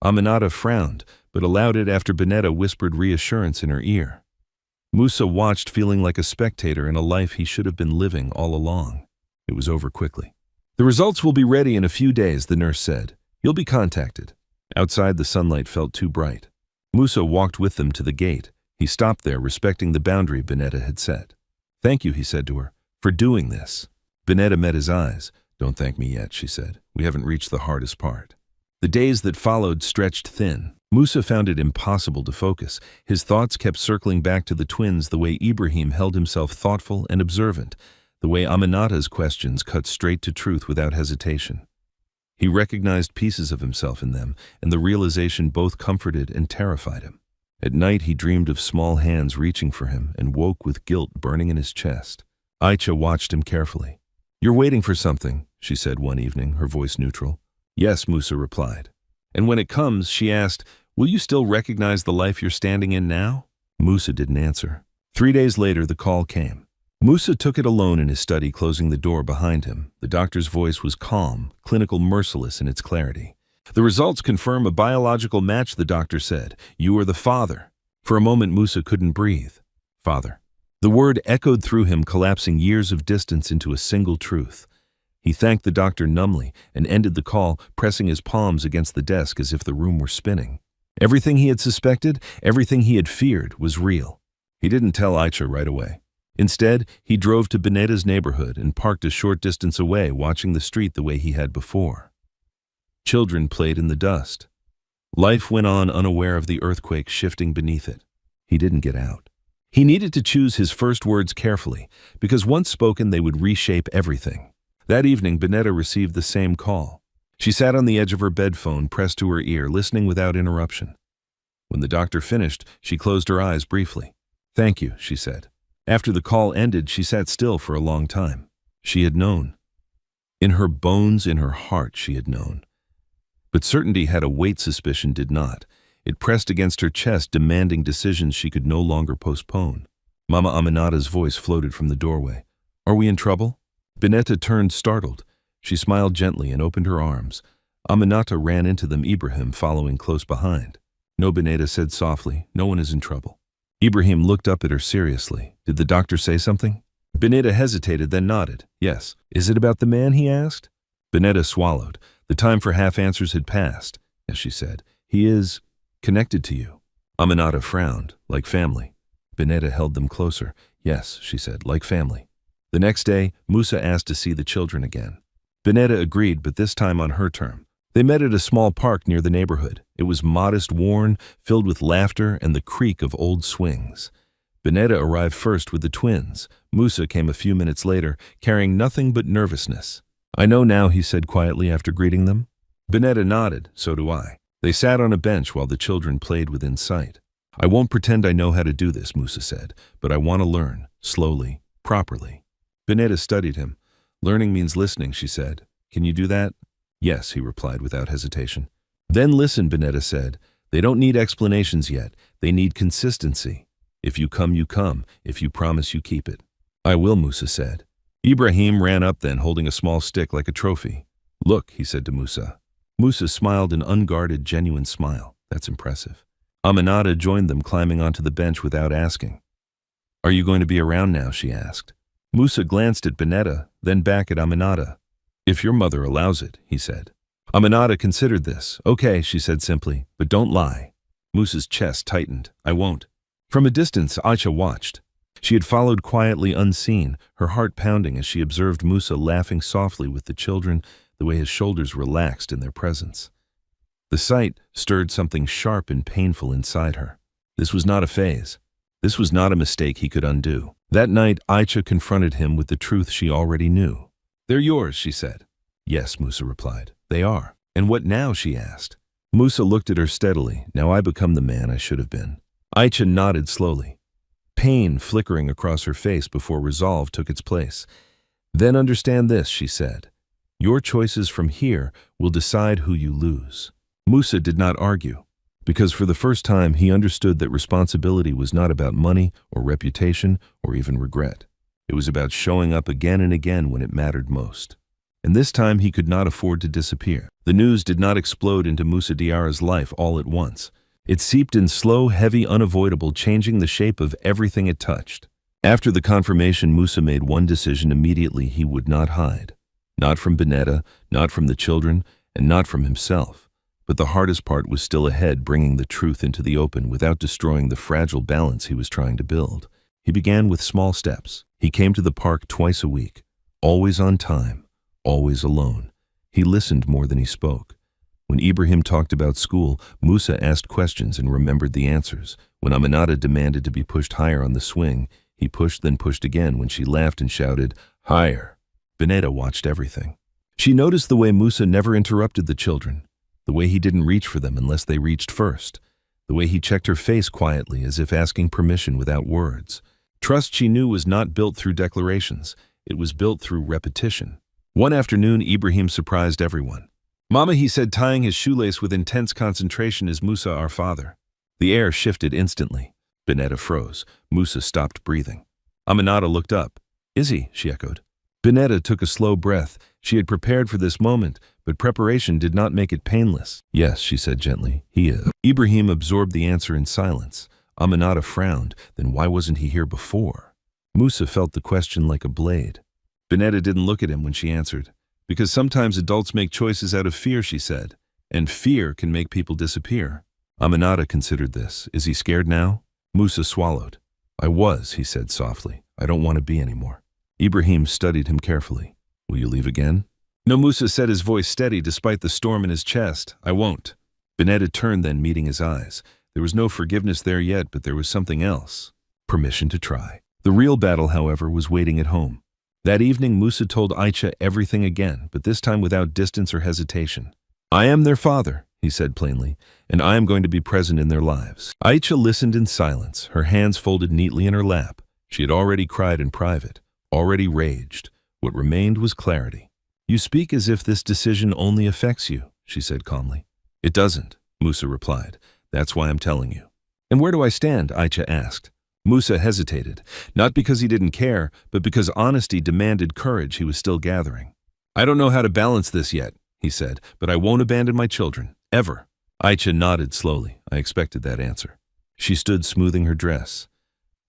Aminata frowned, but allowed it after Bineta whispered reassurance in her ear. Moussa watched, feeling like a spectator in a life he should have been living all along. It was over quickly. "The results will be ready in a few days," the nurse said. "You'll be contacted." Outside, the sunlight felt too bright. Moussa walked with them to the gate. He stopped there, respecting the boundary Bineta had set. "Thank you," he said to her, "for doing this." Bineta met his eyes. "Don't thank me yet," she said. "We haven't reached the hardest part." The days that followed stretched thin. Moussa found it impossible to focus. His thoughts kept circling back to the twins, the way Ibrahim held himself thoughtful and observant, the way Aminata's questions cut straight to truth without hesitation. He recognized pieces of himself in them, and the realization both comforted and terrified him. At night, he dreamed of small hands reaching for him and woke with guilt burning in his chest. Aisha watched him carefully. "You're waiting for something," she said one evening, her voice neutral. "Yes," Moussa replied. "And when it comes," she asked, "will you still recognize the life you're standing in now?" Moussa didn't answer. 3 days later, the call came. Moussa took it alone in his study, closing the door behind him. The doctor's voice was calm, clinical, merciless in its clarity. "The results confirm a biological match," the doctor said. "You are the father." For a moment, Moussa couldn't breathe. Father. The word echoed through him, collapsing years of distance into a single truth. He thanked the doctor numbly and ended the call, pressing his palms against the desk as if the room were spinning. Everything he had suspected, everything he had feared, was real. He didn't tell Aisha right away. Instead, he drove to Bineta's neighborhood and parked a short distance away, watching the street the way he had before. Children played in the dust. Life went on, unaware of the earthquake shifting beneath it. He didn't get out. He needed to choose his first words carefully, because once spoken they would reshape everything. That evening, Bineta received the same call. She sat on the edge of her bed, phone pressed to her ear, listening without interruption. When the doctor finished, she closed her eyes briefly. "Thank you," she said. After the call ended, she sat still for a long time. She had known. In her bones, in her heart, she had known. But certainty had a weight suspicion did not. It pressed against her chest, demanding decisions she could no longer postpone. Mama Aminata's voice floated from the doorway. "Are we in trouble?" Bineta turned, startled. She smiled gently and opened her arms. Aminata ran into them, Ibrahim following close behind. "No," Bineta said softly. "No one is in trouble." Ibrahim looked up at her seriously. "Did the doctor say something?" Bineta hesitated, then nodded. "Yes." "Is it about the man?" he asked. Bineta swallowed. The time for half answers had passed. "Yes," she said. "He is connected to you." Aminata frowned. "Like family." Bineta held them closer. "Yes," she said, "like family." The next day, Moussa asked to see the children again. Bineta agreed, but this time on her term. They met at a small park near the neighborhood. It was modest, worn, filled with laughter and the creak of old swings. Bineta arrived first with the twins. Moussa came a few minutes later, carrying nothing but nervousness. "I know now," he said quietly after greeting them. Bineta nodded. "So do I." They sat on a bench while the children played within sight. "I won't pretend I know how to do this," Moussa said, "but I want to learn, slowly, properly." Bineta studied him. "Learning means listening," she said. "Can you do that?" "Yes," he replied without hesitation. "Then listen," Bineta said. "They don't need explanations yet. They need consistency. If you come, you come. If you promise, you keep it." "I will," Moussa said. Ibrahim ran up then, holding a small stick like a trophy. "Look," he said to Moussa. Moussa smiled an unguarded, genuine smile. "That's impressive." Aminata joined them, climbing onto the bench without asking. "Are you going to be around now?" she asked. Moussa glanced at Bineta, then back at Aminata. "If your mother allows it," he said. Aminata considered this. "Okay," she said simply, "but don't lie." Moussa's chest tightened. "I won't." From a distance, Aisha watched. She had followed quietly, unseen, her heart pounding as she observed Moussa laughing softly with the children, the way his shoulders relaxed in their presence. The sight stirred something sharp and painful inside her. This was not a phase. This was not a mistake he could undo. That night, Aisha confronted him with the truth she already knew. "They're yours," she said. "Yes," Moussa replied. "They are." "And what now?" she asked. Moussa looked at her steadily. "Now I become the man I should have been." Aisha nodded slowly, pain flickering across her face before resolve took its place. "Then understand this," she said. "Your choices from here will decide who you lose." Moussa did not argue, because for the first time he understood that responsibility was not about money or reputation or even regret. It was about showing up again and again when it mattered most. And this time he could not afford to disappear. The news did not explode into Moussa Diarra's life all at once. It seeped in slow, heavy, unavoidable, changing the shape of everything it touched. After the confirmation, Moussa made one decision immediately: he would not hide. Not from Bineta, not from the children, and not from himself. But the hardest part was still ahead, bringing the truth into the open without destroying the fragile balance he was trying to build. He began with small steps. He came to the park twice a week, always on time, always alone. He listened more than he spoke. When Ibrahim talked about school, Moussa asked questions and remembered the answers. When Aminata demanded to be pushed higher on the swing, he pushed, then pushed again when she laughed and shouted, "Higher!" Bineta watched everything. She noticed the way Moussa never interrupted the children, the way he didn't reach for them unless they reached first, the way he checked her face quietly as if asking permission without words. Trust, she knew, was not built through declarations. It was built through repetition. One afternoon, Ibrahim surprised everyone. "Mama," he said, tying his shoelace with intense concentration, "is Moussa our father?" The air shifted instantly. Bineta froze. Moussa stopped breathing. Aminata looked up. "Is he?" she echoed. Bineta took a slow breath. She had prepared for this moment, but preparation did not make it painless. "Yes," she said gently, "he is." Ibrahim absorbed the answer in silence. Aminata frowned. Then why wasn't he here before? Moussa felt the question like a blade. Bineta didn't look at him when she answered. Because sometimes adults make choices out of fear, she said. And fear can make people disappear. Aminata considered this. Is he scared now? Moussa swallowed. I was, he said softly. I don't want to be anymore. Ibrahim studied him carefully. Will you leave again? No, Moussa said, his voice steady despite the storm in his chest. I won't. Bineta turned then, meeting his eyes. There was no forgiveness there yet, but there was something else. Permission to try. The real battle, however, was waiting at home. That evening, Moussa told Aisha everything again, but this time without distance or hesitation. I am their father, he said plainly, and I am going to be present in their lives. Aisha listened in silence, her hands folded neatly in her lap. She had already cried in private, already raged. What remained was clarity. You speak as if this decision only affects you, she said calmly. It doesn't, Moussa replied. That's why I'm telling you. And where do I stand? Aisha asked. Moussa hesitated, not because he didn't care, but because honesty demanded courage he was still gathering. I don't know how to balance this yet, he said, but I won't abandon my children, ever. Aisha nodded slowly. I expected that answer. She stood smoothing her dress.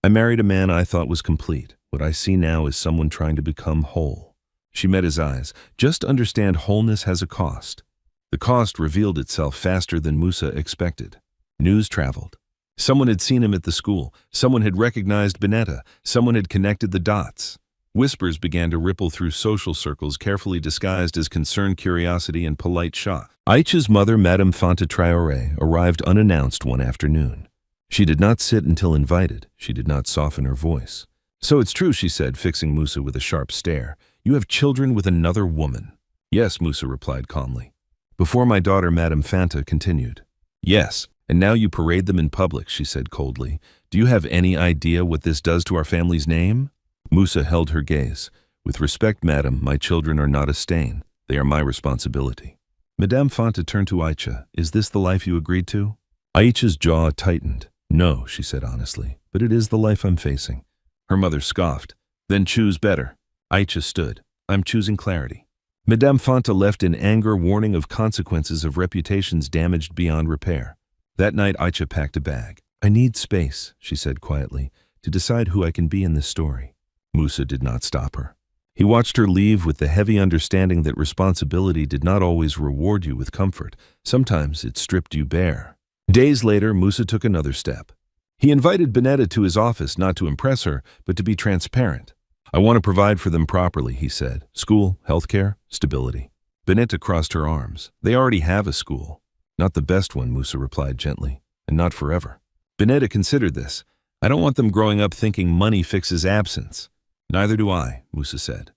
I married a man I thought was complete. What I see now is someone trying to become whole. She met his eyes. Just understand wholeness has a cost. The cost revealed itself faster than Moussa expected. News traveled. Someone had seen him at the school. Someone had recognized Bineta. Someone had connected the dots. Whispers began to ripple through social circles, carefully disguised as concerned curiosity and polite shock. Aisha's mother, Madame Fanta Traoré, arrived unannounced one afternoon. She did not sit until invited. She did not soften her voice. So it's true, she said, fixing Moussa with a sharp stare. You have children with another woman. Yes, Moussa replied calmly. Before my daughter, Madame Fanta continued. Yes. And now you parade them in public, she said coldly. Do you have any idea what this does to our family's name? Moussa held her gaze. With respect, madam, my children are not a stain. They are my responsibility. Madame Fanta turned to Aisha. Is this the life you agreed to? Aisha's jaw tightened. No, she said honestly, but it is the life I'm facing. Her mother scoffed. Then choose better. Aisha stood. I'm choosing clarity. Madame Fanta left in anger, warning of consequences of reputations damaged beyond repair. That night, Aisha packed a bag. I need space, she said quietly, to decide who I can be in this story. Moussa did not stop her. He watched her leave with the heavy understanding that responsibility did not always reward you with comfort. Sometimes it stripped you bare. Days later, Moussa took another step. He invited Bineta to his office not to impress her, but to be transparent. I want to provide for them properly, he said. School, healthcare, stability. Bineta crossed her arms. They already have a school. Not the best one, Moussa replied gently, and not forever. Bineta considered this. I don't want them growing up thinking money fixes absence. Neither do I, Moussa said.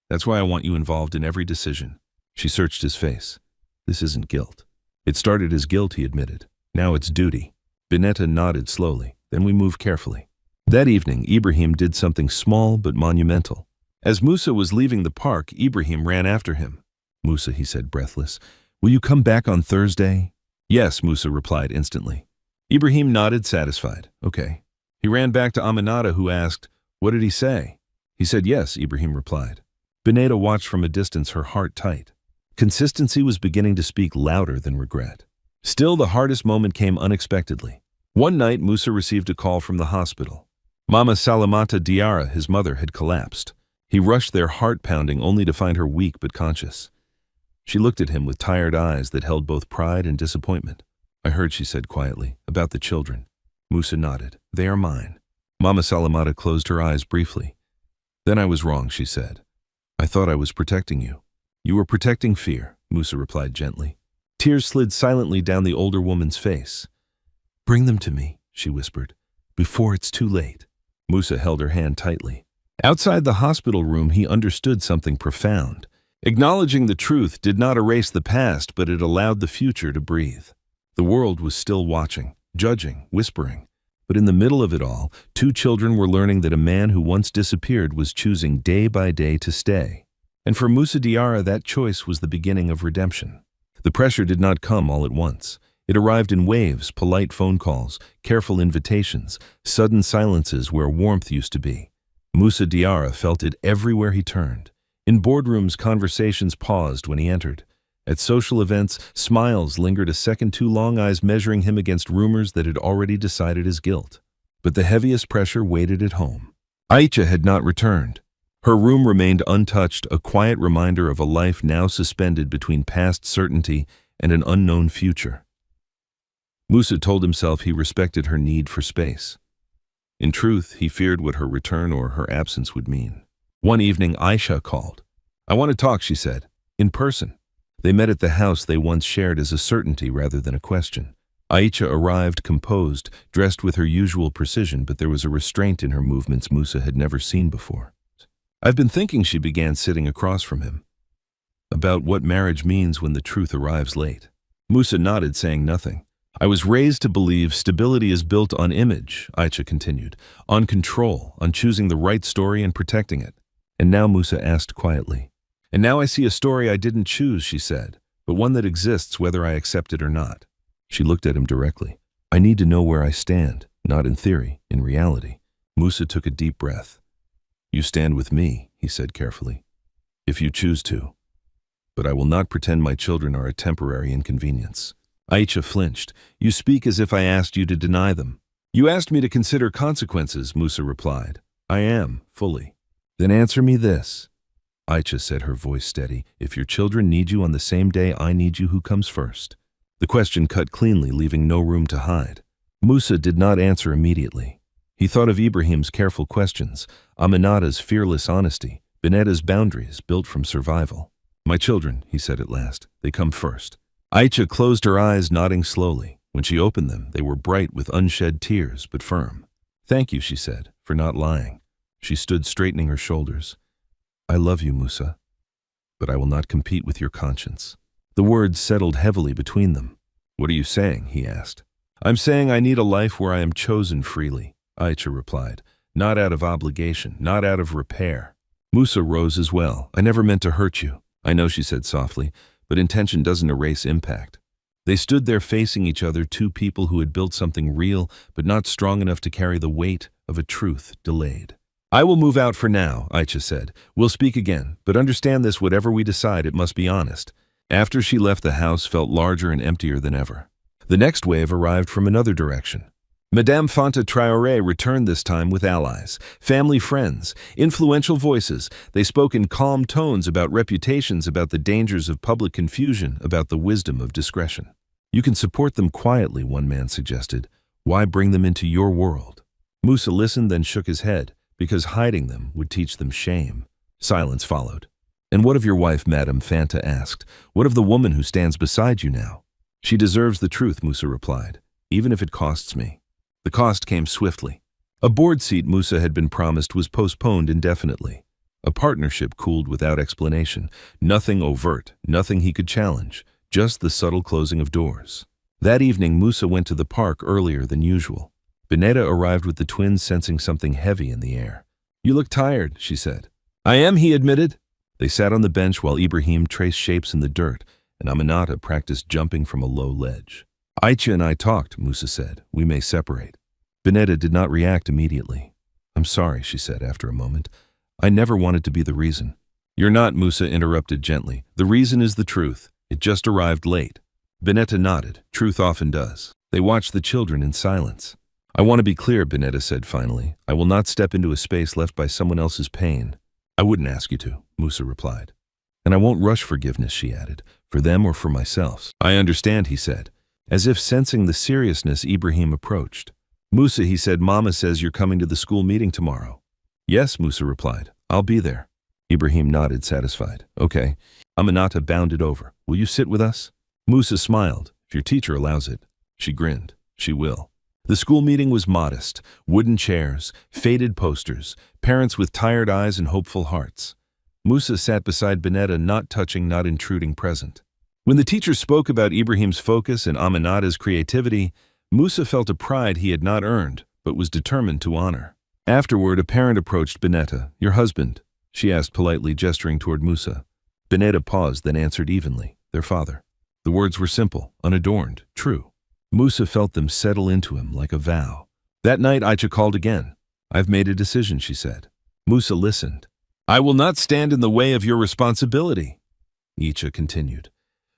That's why I want you involved in every decision. She searched his face. This isn't guilt. It started as guilt, he admitted. Now it's duty. Bineta nodded slowly. Then we moved carefully. That evening, Ibrahim did something small but monumental. As Moussa was leaving the park, Ibrahim ran after him. Moussa, he said, breathless, will you come back on Thursday? Yes, Moussa replied instantly. Ibrahim nodded, satisfied. Okay. He ran back to Aminata, who asked, what did he say? He said yes, Ibrahim replied. Bineta watched from a distance, her heart tight. Consistency was beginning to speak louder than regret. Still, the hardest moment came unexpectedly. One night, Moussa received a call from the hospital. Mama Salamata Diarra, his mother, had collapsed. He rushed there, heart pounding, only to find her weak but conscious. She looked at him with tired eyes that held both pride and disappointment. I heard, she said quietly, about the children. Moussa nodded. They are mine. Mama Salamata closed her eyes briefly. Then I was wrong, she said. I thought I was protecting you. You were protecting fear, Moussa replied gently. Tears slid silently down the older woman's face. Bring them to me, she whispered, before it's too late. Moussa held her hand tightly. Outside the hospital room, he understood something profound. Acknowledging the truth did not erase the past, but it allowed the future to breathe. The world was still watching, judging, whispering. But in the middle of it all, two children were learning that a man who once disappeared was choosing day by day to stay. And for Moussa Diarra, that choice was the beginning of redemption. The pressure did not come all at once. It arrived in waves, polite phone calls, careful invitations, sudden silences where warmth used to be. Moussa Diarra felt it everywhere he turned. In boardrooms, conversations paused when he entered. At social events, smiles lingered a second too long, eyes measuring him against rumors that had already decided his guilt. But the heaviest pressure waited at home. Aisha had not returned. Her room remained untouched, a quiet reminder of a life now suspended between past certainty and an unknown future. Moussa told himself he respected her need for space. In truth, he feared what her return or her absence would mean. One evening, Aisha called. "I want to talk," she said, "in person." They met at the house they once shared as a certainty rather than a question. Aisha arrived composed, dressed with her usual precision, but there was a restraint in her movements Moussa had never seen before. "I've been thinking," she began, sitting across from him, "about what marriage means when the truth arrives late." Moussa nodded, saying nothing. "I was raised to believe stability is built on image," Aisha continued, "on control, on choosing the right story and protecting it." And now Moussa asked quietly. "And now I see a story I didn't choose," she said, "but one that exists whether I accept it or not." She looked at him directly. "I need to know where I stand, not in theory, in reality." Moussa took a deep breath. "You stand with me," he said carefully, "if you choose to. But I will not pretend my children are a temporary inconvenience." Aisha flinched. "You speak as if I asked you to deny them." "You asked me to consider consequences," Moussa replied. "I am, fully." "Then answer me this." Aisha said, her voice steady. "If your children need you on the same day I need you, who comes first?" The question cut cleanly, leaving no room to hide. Moussa did not answer immediately. He thought of Ibrahim's careful questions, Aminata's fearless honesty, Bineta's boundaries built from survival. "My children," he said at last, "they come first." Aisha closed her eyes, nodding slowly. When she opened them, they were bright with unshed tears, but firm. "Thank you," she said, "for not lying." She stood straightening her shoulders. "I love you, Moussa, but I will not compete with your conscience." The words settled heavily between them. "What are you saying?" he asked. "I'm saying I need a life where I am chosen freely," Aisha replied. "Not out of obligation, not out of repair." Moussa rose as well. "I never meant to hurt you." "I know," she said softly, "but intention doesn't erase impact." They stood there facing each other, two people who had built something real, but not strong enough to carry the weight of a truth delayed. "I will move out for now," Aisha said. "We'll speak again, but understand this, whatever we decide, it must be honest." After she left, the house felt larger and emptier than ever. The next wave arrived from another direction. Madame Fanta Traoré returned, this time with allies, family friends, influential voices. They spoke in calm tones about reputations, about the dangers of public confusion, about the wisdom of discretion. "You can support them quietly," one man suggested. "Why bring them into your world?" Moussa listened, then shook his head, because hiding them would teach them shame. Silence followed. "And what of your wife?" Madame Fanta asked. "What of the woman who stands beside you now?" "She deserves the truth," Moussa replied, "even if it costs me." The cost came swiftly. A board seat Moussa had been promised was postponed indefinitely. A partnership cooled without explanation. Nothing overt, nothing he could challenge, just the subtle closing of doors. That evening, Moussa went to the park earlier than usual. Bineta arrived with the twins, sensing something heavy in the air. "You look tired," she said. "I am," he admitted. They sat on the bench while Ibrahim traced shapes in the dirt, and Aminata practiced jumping from a low ledge. "Aisha and I talked," Moussa said. "We may separate." Bineta did not react immediately. "I'm sorry," she said after a moment. "I never wanted to be the reason." "You're not," Moussa interrupted gently. "The reason is the truth. It just arrived late." Bineta nodded. Truth often does. They watched the children in silence. "I want to be clear," Bineta said finally. "I will not step into a space left by someone else's pain." "I wouldn't ask you to," Moussa replied. "And I won't rush forgiveness," she added, "for them or for myself." "I understand," he said. As if sensing the seriousness, Ibrahim approached. "Moussa," he said, "Mama says you're coming to the school meeting tomorrow." "Yes," Moussa replied. "I'll be there." Ibrahim nodded, satisfied. "Okay." Aminata bounded over. "Will you sit with us?" Moussa smiled. "If your teacher allows it." She grinned. "She will." The school meeting was modest. Wooden chairs, faded posters, parents with tired eyes and hopeful hearts. Moussa sat beside Bineta, not touching, not intruding, present. When the teacher spoke about Ibrahim's focus and Aminata's creativity, Moussa felt a pride he had not earned, but was determined to honor. Afterward, a parent approached Bineta. "Your husband?" she asked politely, gesturing toward Moussa. Bineta paused, then answered evenly. "Their father." The words were simple, unadorned, true. Moussa felt them settle into him like a vow. That night, Aisha called again. "I've made a decision," she said. Moussa listened. "I will not stand in the way of your responsibility," Aisha continued.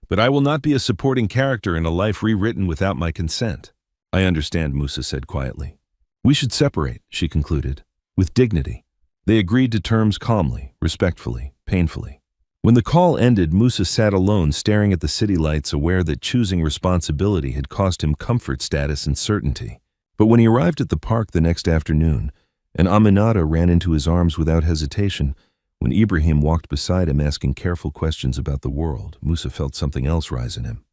but I will not be a supporting character in a life rewritten without my consent. I understand, Moussa said quietly. We should separate, she concluded, with dignity. They agreed to terms calmly, respectfully, painfully. When the call ended, Moussa sat alone staring at the city lights, aware that choosing responsibility had cost him comfort, status, and certainty. But when he arrived at the park the next afternoon, and Aminata ran into his arms without hesitation, when Ibrahim walked beside him asking careful questions about the world, Moussa felt something else rise in him.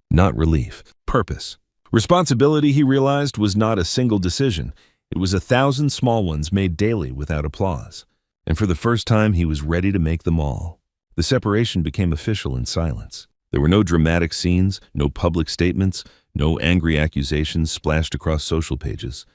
Not relief, purpose. Responsibility, he realized, was not a single decision. It was 1,000 small ones made daily without applause. And for the first time, he was ready to make them all. The separation became official in silence. There were no dramatic scenes, no public statements, no angry accusations splashed across social pages.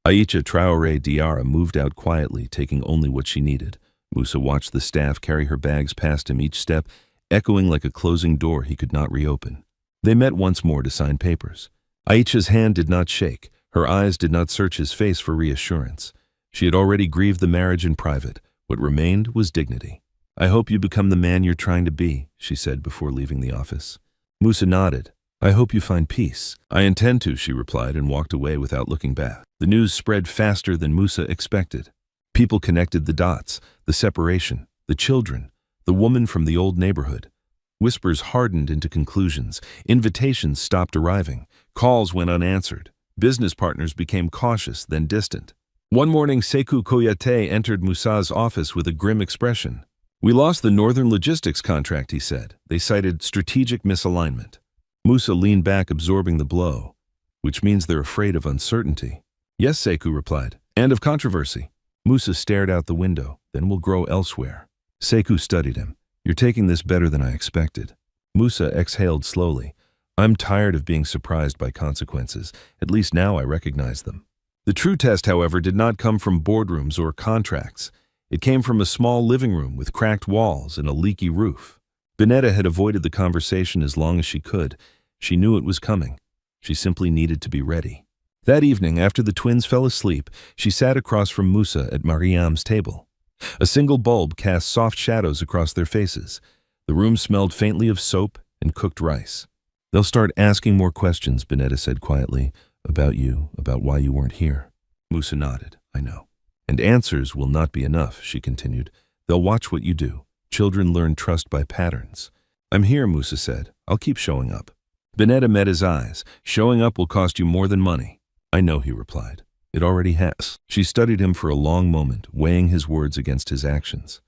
Aïcha Traoré Diarra moved out quietly, taking only what she needed. Moussa watched the staff carry her bags past him, each step echoing like a closing door he could not reopen. They met once more to sign papers. Aïcha's hand did not shake. Her eyes did not search his face for reassurance. She had already grieved the marriage in private. What remained was dignity. I hope you become the man you're trying to be, she said before leaving the office. Moussa nodded. I hope you find peace. I intend to, she replied, and walked away without looking back. The news spread faster than Moussa expected. People connected the dots, the separation, the children, the woman from the old neighborhood. Whispers hardened into conclusions. Invitations stopped arriving. Calls went unanswered. Business partners became cautious, then distant. One morning, Sekou Koyate entered Moussa's office with a grim expression. We lost the Northern Logistics contract, he said. They cited strategic misalignment. Moussa leaned back, absorbing the blow. Which means they're afraid of uncertainty. Yes, Sekou replied, and of controversy. Moussa stared out the window. Then we'll grow elsewhere. Sekou studied him. You're taking this better than I expected. Moussa exhaled slowly. I'm tired of being surprised by consequences. At least now I recognize them. The true test, however, did not come from boardrooms or contracts. It came from a small living room with cracked walls and a leaky roof. Bineta had avoided the conversation as long as she could. She knew it was coming. She simply needed to be ready. That evening, after the twins fell asleep, she sat across from Moussa at Mariam's table. A single bulb cast soft shadows across their faces. The room smelled faintly of soap and cooked rice. They'll start asking more questions, Bineta said quietly, about you, about why you weren't here. Moussa nodded. I know. And answers will not be enough, she continued. They'll watch what you do. Children learn trust by patterns. I'm here, Moussa said. I'll keep showing up. Bineta met his eyes. Showing up will cost you more than money. I know, he replied. It already has. She studied him for a long moment, weighing his words against his actions.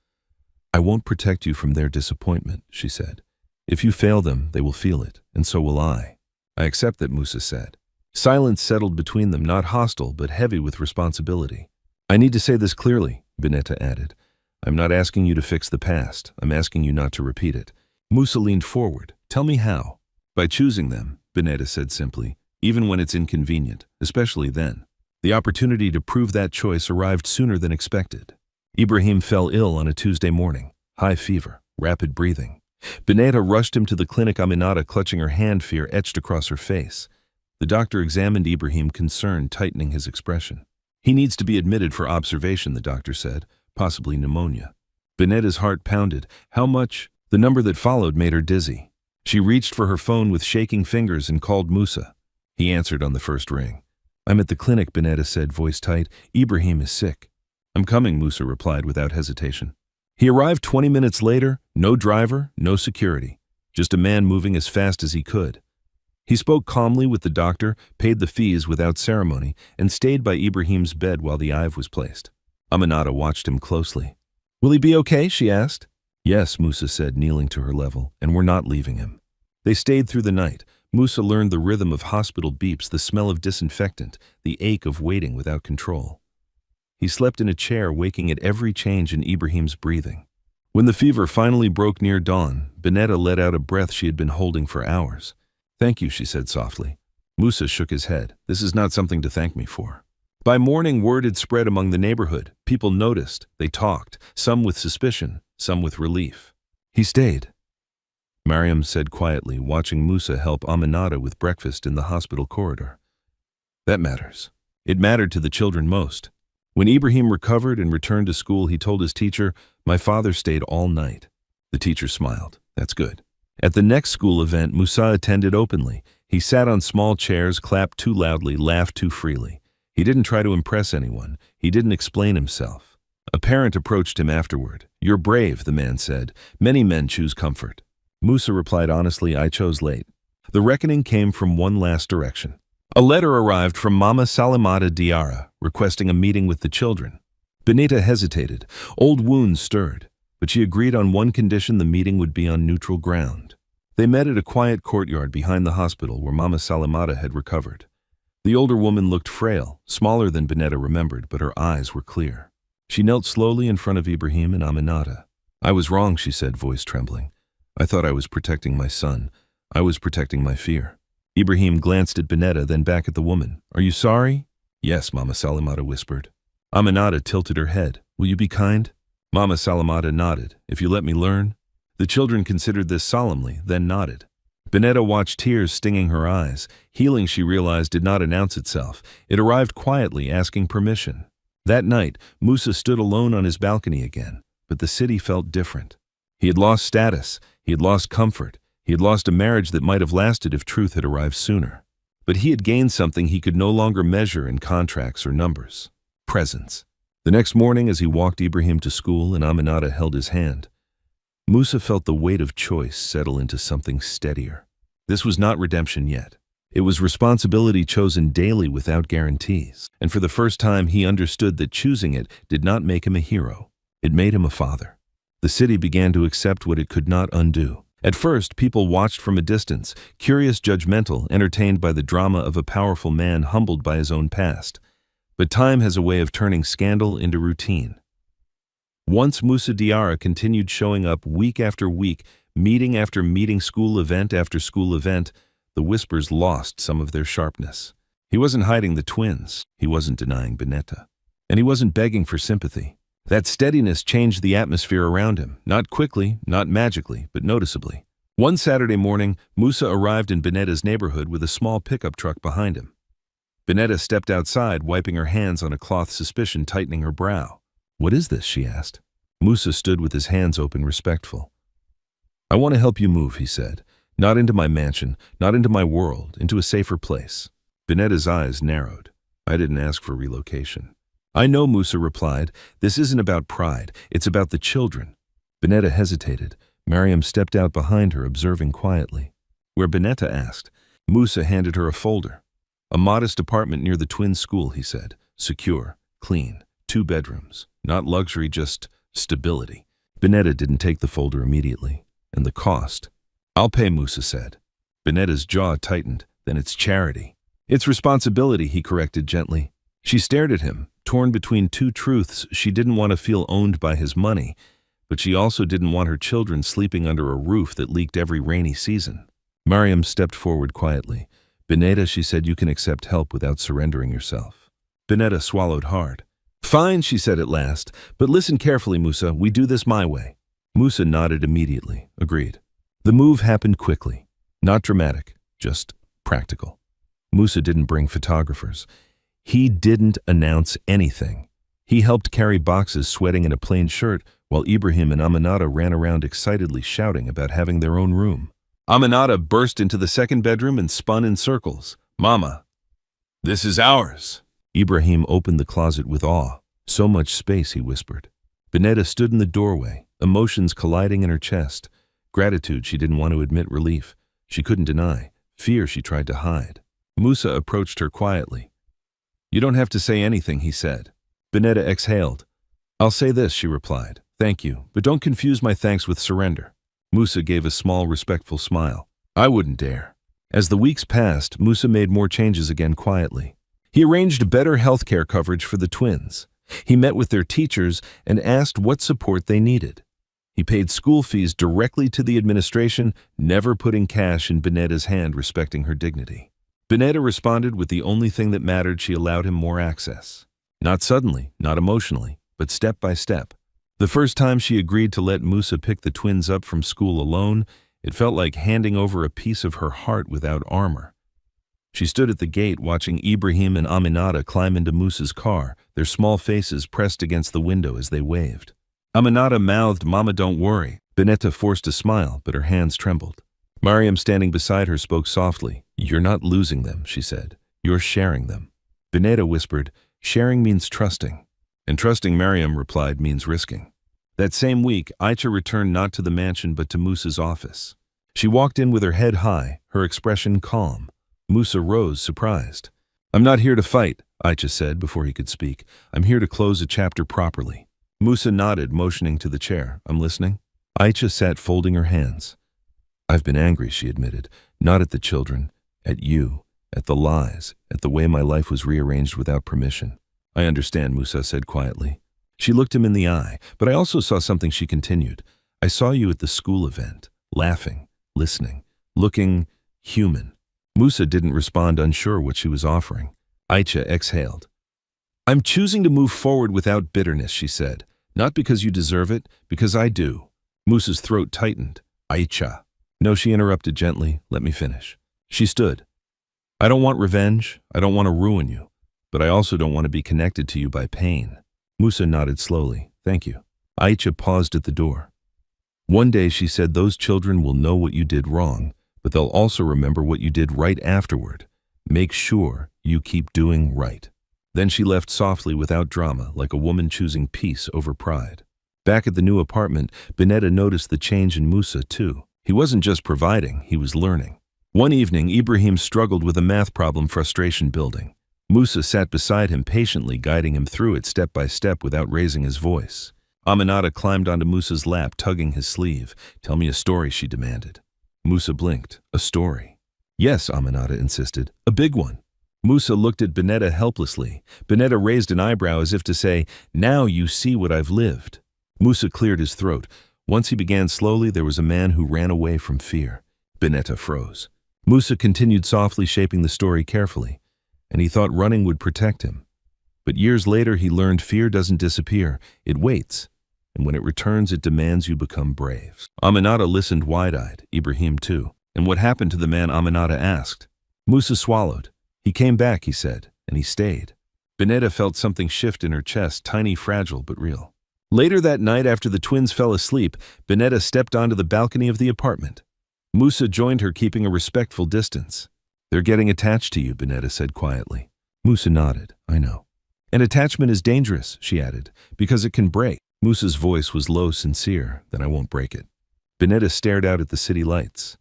I won't protect you from their disappointment, she said. If you fail them, they will feel it, and so will I. I accept that, Moussa said. Silence settled between them, not hostile, but heavy with responsibility. I need to say this clearly, Bineta added. I'm not asking you to fix the past. I'm asking you not to repeat it. Moussa leaned forward. Tell me how. By choosing them, Bineta said simply, even when it's inconvenient, especially then. The opportunity to prove that choice arrived sooner than expected. Ibrahim fell ill on a Tuesday morning. High fever, rapid breathing. Bineta rushed him to the clinic, Aminata clutching her hand, fear etched across her face. The doctor examined Ibrahim, concern tightening his expression. He needs to be admitted for observation, the doctor said, possibly pneumonia. Bineta's heart pounded. How much? The number that followed made her dizzy. She reached for her phone with shaking fingers and called Moussa. He answered on the first ring. I'm at the clinic, Bineta said, voice tight. Ibrahim is sick. I'm coming, Moussa replied without hesitation. He arrived 20 minutes later, no driver, no security, just a man moving as fast as he could. He spoke calmly with the doctor, paid the fees without ceremony, and stayed by Ibrahim's bed while the IV was placed. Aminata watched him closely. Will he be okay? She asked. Yes, Moussa said, kneeling to her level, and we're not leaving him. They stayed through the night. Moussa learned the rhythm of hospital beeps, the smell of disinfectant, the ache of waiting without control. He slept in a chair, waking at every change in Ibrahim's breathing. When the fever finally broke near dawn, Bineta let out a breath she had been holding for hours. Thank you, she said softly. Moussa shook his head. This is not something to thank me for. By morning, word had spread among the neighborhood. People noticed. They talked, some with suspicion, some with relief. He stayed. Mariam said quietly, watching Moussa help Aminata with breakfast in the hospital corridor. That matters. It mattered to the children most. When Ibrahim recovered and returned to school, he told his teacher, my father stayed all night. The teacher smiled. That's good. At the next school event, Moussa attended openly. He sat on small chairs, clapped too loudly, laughed too freely. He didn't try to impress anyone. He didn't explain himself. A parent approached him afterward. "You're brave," the man said. "Many men choose comfort." Moussa replied honestly, "I chose late." The reckoning came from one last direction. A letter arrived from Mama Bineta Diarra, requesting a meeting with the children. Bineta hesitated. Old wounds stirred, but she agreed on one condition: the meeting would be on neutral ground. They met at a quiet courtyard behind the hospital where Mama Bineta had recovered. The older woman looked frail, smaller than Bineta remembered, but her eyes were clear. She knelt slowly in front of Ibrahim and Aminata. "I was wrong," she said, voice trembling. "I thought I was protecting my son. I was protecting my fear." Ibrahim glanced at Bineta, then back at the woman. "Are you sorry?" "Yes," Mama Bineta whispered. Aminata tilted her head. "Will you be kind?" Mama Bineta nodded. "If you let me learn." The children considered this solemnly, then nodded. Bineta watched tears stinging her eyes. Healing, she realized, did not announce itself. It arrived quietly, asking permission. That night, Moussa stood alone on his balcony again, but the city felt different. He had lost status, he had lost comfort, he had lost a marriage that might have lasted if truth had arrived sooner. But he had gained something he could no longer measure in contracts or numbers: presence. The next morning, as he walked Ibrahim to school and Aminata held his hand, Moussa felt the weight of choice settle into something steadier. This was not redemption yet. It was responsibility chosen daily without guarantees. And for the first time, he understood that choosing it did not make him a hero. It made him a father. The city began to accept what it could not undo. At first, people watched from a distance, curious, judgmental, entertained by the drama of a powerful man humbled by his own past. But time has a way of turning scandal into routine. Once Moussa Diarra continued showing up week after week, meeting after meeting, school event after school event, the whispers lost some of their sharpness. He wasn't hiding the twins. He wasn't denying Bineta. And he wasn't begging for sympathy. That steadiness changed the atmosphere around him, not quickly, not magically, but noticeably. One Saturday morning, Moussa arrived in Bineta's neighborhood with a small pickup truck behind him. Bineta stepped outside, wiping her hands on a cloth, suspicion tightening her brow. "What is this?" she asked. Moussa stood with his hands open, respectful. "I want to help you move," he said. "Not into my mansion, not into my world, into a safer place." Bineta's eyes narrowed. "I didn't ask for relocation." "I know," Moussa replied. "This isn't about pride. It's about the children." Bineta hesitated. Mariam stepped out behind her, observing quietly. Where Bineta asked, Moussa handed her a folder. "A modest apartment near the twins' school," he said. "Secure, clean, 2 bedrooms. Not luxury, just stability." Bineta didn't take the folder immediately. "And the cost?" "I'll pay," Moussa said. Bineta's jaw tightened. "Then it's charity." "It's responsibility," he corrected gently. She stared at him, torn between two truths. She didn't want to feel owned by his money, but she also didn't want her children sleeping under a roof that leaked every rainy season. Mariam stepped forward quietly. "Bineta," she said, "you can accept help without surrendering yourself." Bineta swallowed hard. "Fine," she said at last, "but listen carefully, Moussa. We do this my way." Moussa nodded immediately, agreed. The move happened quickly. Not dramatic, just practical. Moussa didn't bring photographers. He didn't announce anything. He helped carry boxes, sweating in a plain shirt, while Ibrahim and Aminata ran around excitedly shouting about having their own room. Aminata burst into the second bedroom and spun in circles. "Mama, this is ours." Ibrahim opened the closet with awe. "So much space," he whispered. Bineta stood in the doorway, emotions colliding in her chest. Gratitude she didn't want to admit, relief she couldn't deny, fear she tried to hide. Moussa approached her quietly. "You don't have to say anything," he said. Bineta exhaled. "I'll say this," she replied. "Thank you, but don't confuse my thanks with surrender." Moussa gave a small, respectful smile. "I wouldn't dare." As the weeks passed, Moussa made more changes again quietly. He arranged better healthcare coverage for the twins. He met with their teachers and asked what support they needed. He paid school fees directly to the administration, never putting cash in Bineta's hand, respecting her dignity. Bineta responded with the only thing that mattered. She allowed him more access. Not suddenly, not emotionally, but step by step. The first time she agreed to let Moussa pick the twins up from school alone, it felt like handing over a piece of her heart without armor. She stood at the gate watching Ibrahim and Aminata climb into Moussa's car, their small faces pressed against the window as they waved. Aminata mouthed, "Mama, don't worry." Bineta forced a smile, but her hands trembled. Mariam, standing beside her, spoke softly. "You're not losing them," she said. "You're sharing them." Bineta whispered, "Sharing means trusting." And trusting, Mariam replied, means risking. That same week, Aicha returned not to the mansion but to Musa's office. She walked in with her head high, her expression calm. Moussa rose, surprised. "I'm not here to fight," Aicha said before he could speak. "I'm here to close a chapter properly." Moussa nodded, motioning to the chair. "I'm listening." Aicha sat folding her hands. "I've been angry," she admitted, "not at the children, at you, at the lies, at the way my life was rearranged without permission." "I understand," Moussa said quietly. She looked him in the eye, but I also saw something. She continued. "I saw you at the school event, laughing, listening, looking human." Moussa didn't respond, unsure what she was offering. Aicha exhaled. "I'm choosing to move forward without bitterness," she said. "Not because you deserve it, because I do." Moussa's throat tightened. "Aicha." "No," she interrupted gently. "Let me finish." She stood. "I don't want revenge. I don't want to ruin you. But I also don't want to be connected to you by pain." Moussa nodded slowly. "Thank you." Aicha paused at the door. "One day," she said, "those children will know what you did wrong, but they'll also remember what you did right afterward. Make sure you keep doing right." Then she left softly without drama, like a woman choosing peace over pride. Back at the new apartment, Bineta noticed the change in Moussa too. He wasn't just providing, he was learning. One evening, Ibrahim struggled with a math problem, frustration building. Moussa sat beside him, patiently guiding him through it step by step without raising his voice. Aminata climbed onto Moussa's lap, tugging his sleeve. "Tell me a story," she demanded. Moussa blinked. "A story?" "Yes," Aminata insisted. "A big one." Moussa looked at Bineta helplessly. Bineta raised an eyebrow as if to say, "Now you see what I've lived." Moussa cleared his throat. Once he began slowly, there was a man who ran away from fear. Bineta froze. Moussa continued softly, shaping the story carefully. And he thought running would protect him. But years later, he learned fear doesn't disappear. It waits. And when it returns, it demands you become brave. Aminata listened wide-eyed, Ibrahim too. "And what happened to the man?" Aminata asked. Moussa swallowed. "He came back," he said, "and he stayed." Bineta felt something shift in her chest, tiny, fragile, but real. Later that night, after the twins fell asleep, Bineta stepped onto the balcony of the apartment. Moussa joined her, keeping a respectful distance. "They're getting attached to you," Bineta said quietly. Moussa nodded. "I know." "And attachment is dangerous," she added, "because it can break." Moussa's voice was low, sincere. "Then I won't break it." Bineta stared out at the city lights.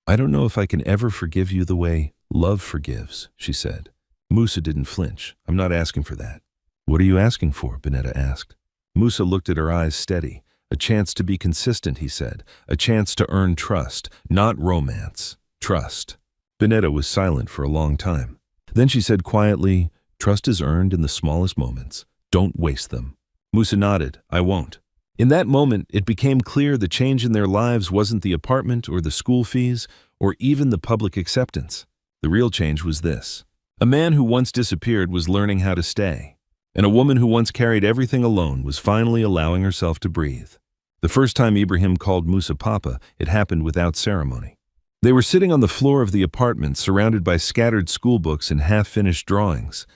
"I don't know if I can ever forgive you the way love forgives," she said. Moussa didn't flinch. "I'm not asking for that." "What are you asking for?" Bineta asked. Moussa looked at her eyes steady. "A chance to be consistent," he said. "A chance to earn trust, not romance. Trust." Bineta was silent for a long time. Then she said quietly, "Trust is earned in the smallest moments. Don't waste them." Moussa nodded. "I won't." In that moment, it became clear the change in their lives wasn't the apartment or the school fees or even the public acceptance. The real change was this. A man who once disappeared was learning how to stay. And a woman who once carried everything alone was finally allowing herself to breathe. The first time Ibrahim called Moussa Papa, it happened without ceremony. They were sitting on the floor of the apartment, surrounded by scattered schoolbooks and half-finished drawings.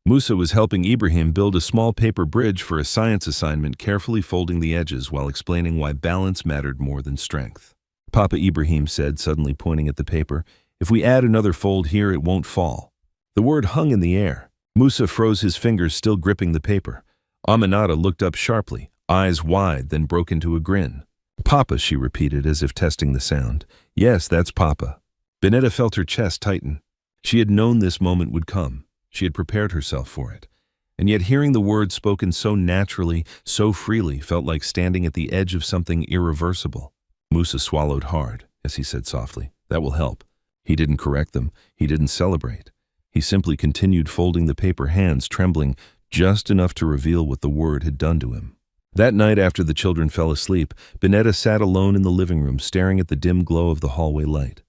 Moussa was helping Ibrahim build a small paper bridge for a science assignment, carefully folding the edges while explaining why balance mattered more than strength. "Papa," Ibrahim said, suddenly pointing at the paper, "if we add another fold here, it won't fall." The word hung in the air. Moussa froze, his fingers still gripping the paper. Aminata looked up sharply, eyes wide, then broke into a grin. "Papa," she repeated as if testing the sound. "Yes, that's Papa." Bineta felt her chest tighten. She had known this moment would come. She had prepared herself for it. And yet hearing the words spoken so naturally, so freely, felt like standing at the edge of something irreversible. Moussa swallowed hard as he said softly, "That will help." He didn't correct them. He didn't celebrate. He simply continued folding the paper, hands trembling just enough to reveal what the word had done to him. That night, after the children fell asleep, Bineta sat alone in the living room, staring at the dim glow of the hallway light.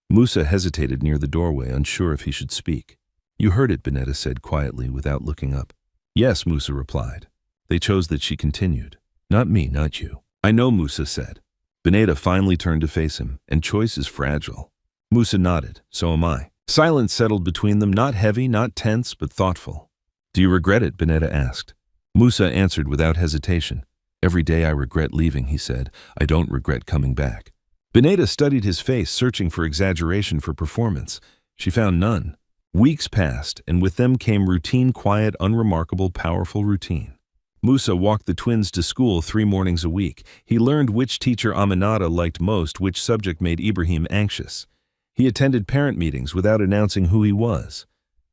Moussa hesitated near the doorway, unsure if he should speak. "You heard it," Bineta said quietly, without looking up. "Yes," Moussa replied. "They chose that," she continued. "Not me, not you." "I know," Moussa said. Bineta finally turned to face him, "And choice is fragile." Moussa nodded. "So am I." Silence settled between them, not heavy, not tense, but thoughtful. "Do you regret it?" Bineta asked. Moussa answered without hesitation. "Every day I regret leaving," he said. "I don't regret coming back." Bineta studied his face, searching for exaggeration for performance. She found none. Weeks passed, and with them came routine, quiet, unremarkable, powerful routine. Moussa walked the twins to school 3 mornings a week. He learned which teacher Aminata liked most, which subject made Ibrahim anxious. He attended parent meetings without announcing who he was.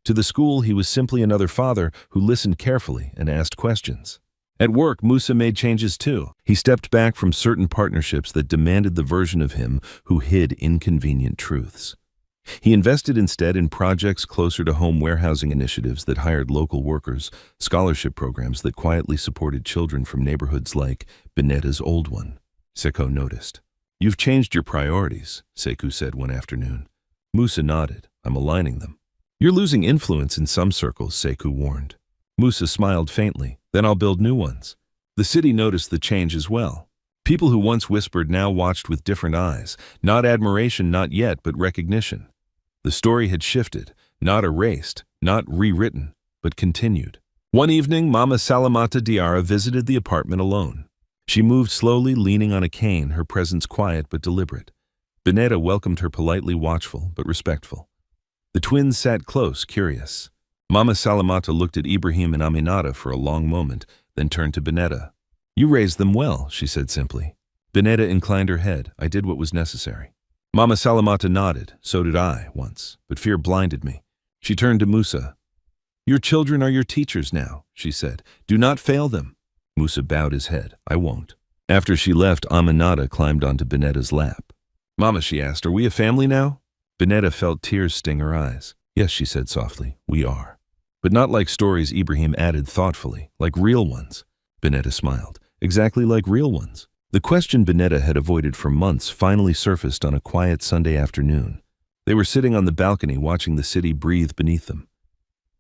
To the school, he was simply another father who listened carefully and asked questions. At work, Moussa made changes too. He stepped back from certain partnerships that demanded the version of him who hid inconvenient truths. He invested instead in projects closer to home, warehousing initiatives that hired local workers, scholarship programs that quietly supported children from neighborhoods like Bineta's old one. Sekou noticed. "You've changed your priorities," Sekou said one afternoon. Moussa nodded. "I'm aligning them." "You're losing influence in some circles," Sekou warned. Moussa smiled faintly. "Then I'll build new ones." The city noticed the change as well. People who once whispered now watched with different eyes. Not admiration, not yet, but recognition. The story had shifted, not erased, not rewritten, but continued. One evening, Mama Salamata Diarra visited the apartment alone. She moved slowly, leaning on a cane, her presence quiet but deliberate. Bineta welcomed her politely, watchful but respectful. The twins sat close, curious. Mama Salamata looked at Ibrahim and Aminata for a long moment, then turned to Bineta. "You raised them well," she said simply. Bineta inclined her head. "I did what was necessary." Mama Salamata nodded. "So did I, once, but fear blinded me." She turned to Moussa. "Your children are your teachers now," she said. "Do not fail them." Moussa bowed his head. "I won't." After she left, Aminata climbed onto Bineta's lap. "Mama," she asked, "are we a family now?" Bineta felt tears sting her eyes. "Yes," she said softly, "we are." "But not like stories," Ibrahim added thoughtfully, "like real ones." Bineta smiled. "Exactly like real ones." The question Bineta had avoided for months finally surfaced on a quiet Sunday afternoon. They were sitting on the balcony watching the city breathe beneath them.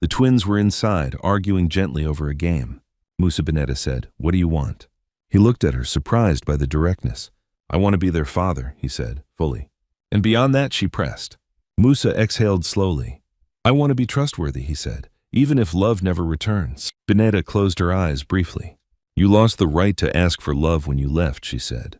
The twins were inside, arguing gently over a game. Moussa, Bineta said, "What do you want?" He looked at her, surprised by the directness. "I want to be their father," he said, fully. "And beyond that," she pressed. Moussa exhaled slowly. "I want to be trustworthy," he said, "even if love never returns." Bineta closed her eyes briefly. "You lost the right to ask for love when you left," she said.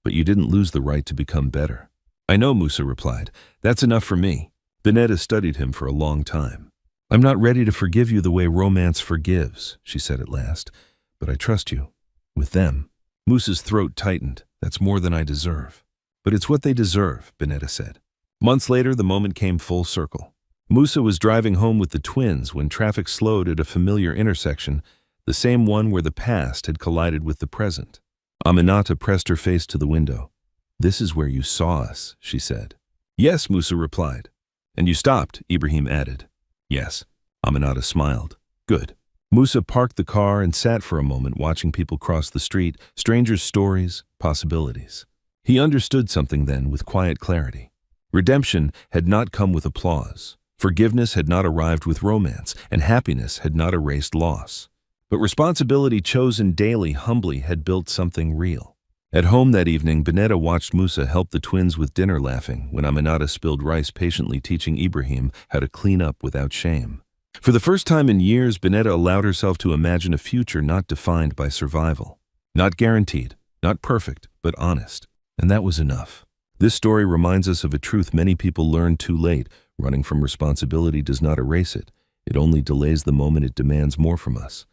"But you didn't lose the right to become better." "I know," Moussa replied. "That's enough for me." Bineta studied him for a long time. "I'm not ready to forgive you the way romance forgives," she said at last. "But I trust you. With them." Moussa's throat tightened. "That's more than I deserve." "But it's what they deserve," Bineta said. Months later, the moment came full circle. Moussa was driving home with the twins when traffic slowed at a familiar intersection, the same one where the past had collided with the present. Aminata pressed her face to the window. "This is where you saw us," she said. "Yes," Moussa replied. "And you stopped," Ibrahim added. "Yes." Aminata smiled. "Good." Moussa parked the car and sat for a moment watching people cross the street, strangers' stories, possibilities. He understood something then with quiet clarity. Redemption had not come with applause. Forgiveness had not arrived with romance, and happiness had not erased loss. But responsibility chosen daily, humbly, had built something real. At home that evening, Bineta watched Moussa help the twins with dinner, laughing when Aminata spilled rice, patiently teaching Ibrahim how to clean up without shame. For the first time in years, Bineta allowed herself to imagine a future not defined by survival. Not guaranteed, not perfect, but honest. And that was enough. This story reminds us of a truth many people learn too late. Running from responsibility does not erase it. It only delays the moment it demands more from us.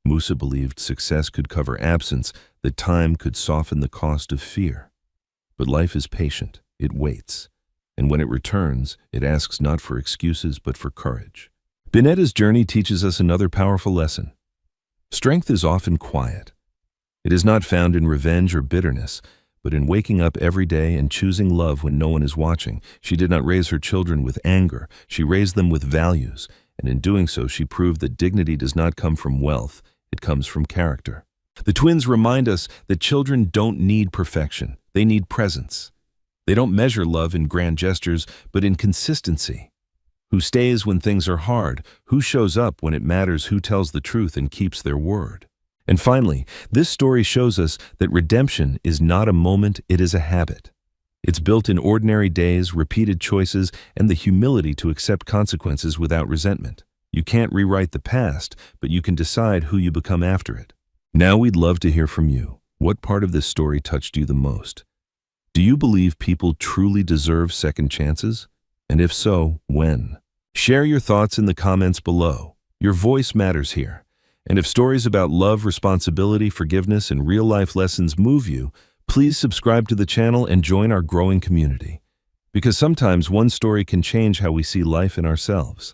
Moussa believed success could cover absence, that time could soften the cost of fear. But life is patient, it waits. And when it returns, it asks not for excuses but for courage. Bineta's journey teaches us another powerful lesson. Strength is often quiet. It is not found in revenge or bitterness, but in waking up every day and choosing love when no one is watching. She did not raise her children with anger, she raised them with values, and in doing so she proved that dignity does not come from wealth, it comes from character. The twins remind us that children don't need perfection, they need presence. They don't measure love in grand gestures, but in consistency. Who stays when things are hard, who shows up when it matters, who tells the truth and keeps their word. And finally, this story shows us that redemption is not a moment, it is a habit. It's built in ordinary days, repeated choices, and the humility to accept consequences without resentment. You can't rewrite the past, but you can decide who you become after it. Now we'd love to hear from you. What part of this story touched you the most? Do you believe people truly deserve second chances? And if so, when? Share your thoughts in the comments below. Your voice matters here. And if stories about love, responsibility, forgiveness, and real-life lessons move you, please subscribe to the channel and join our growing community. Because sometimes one story can change how we see life and ourselves.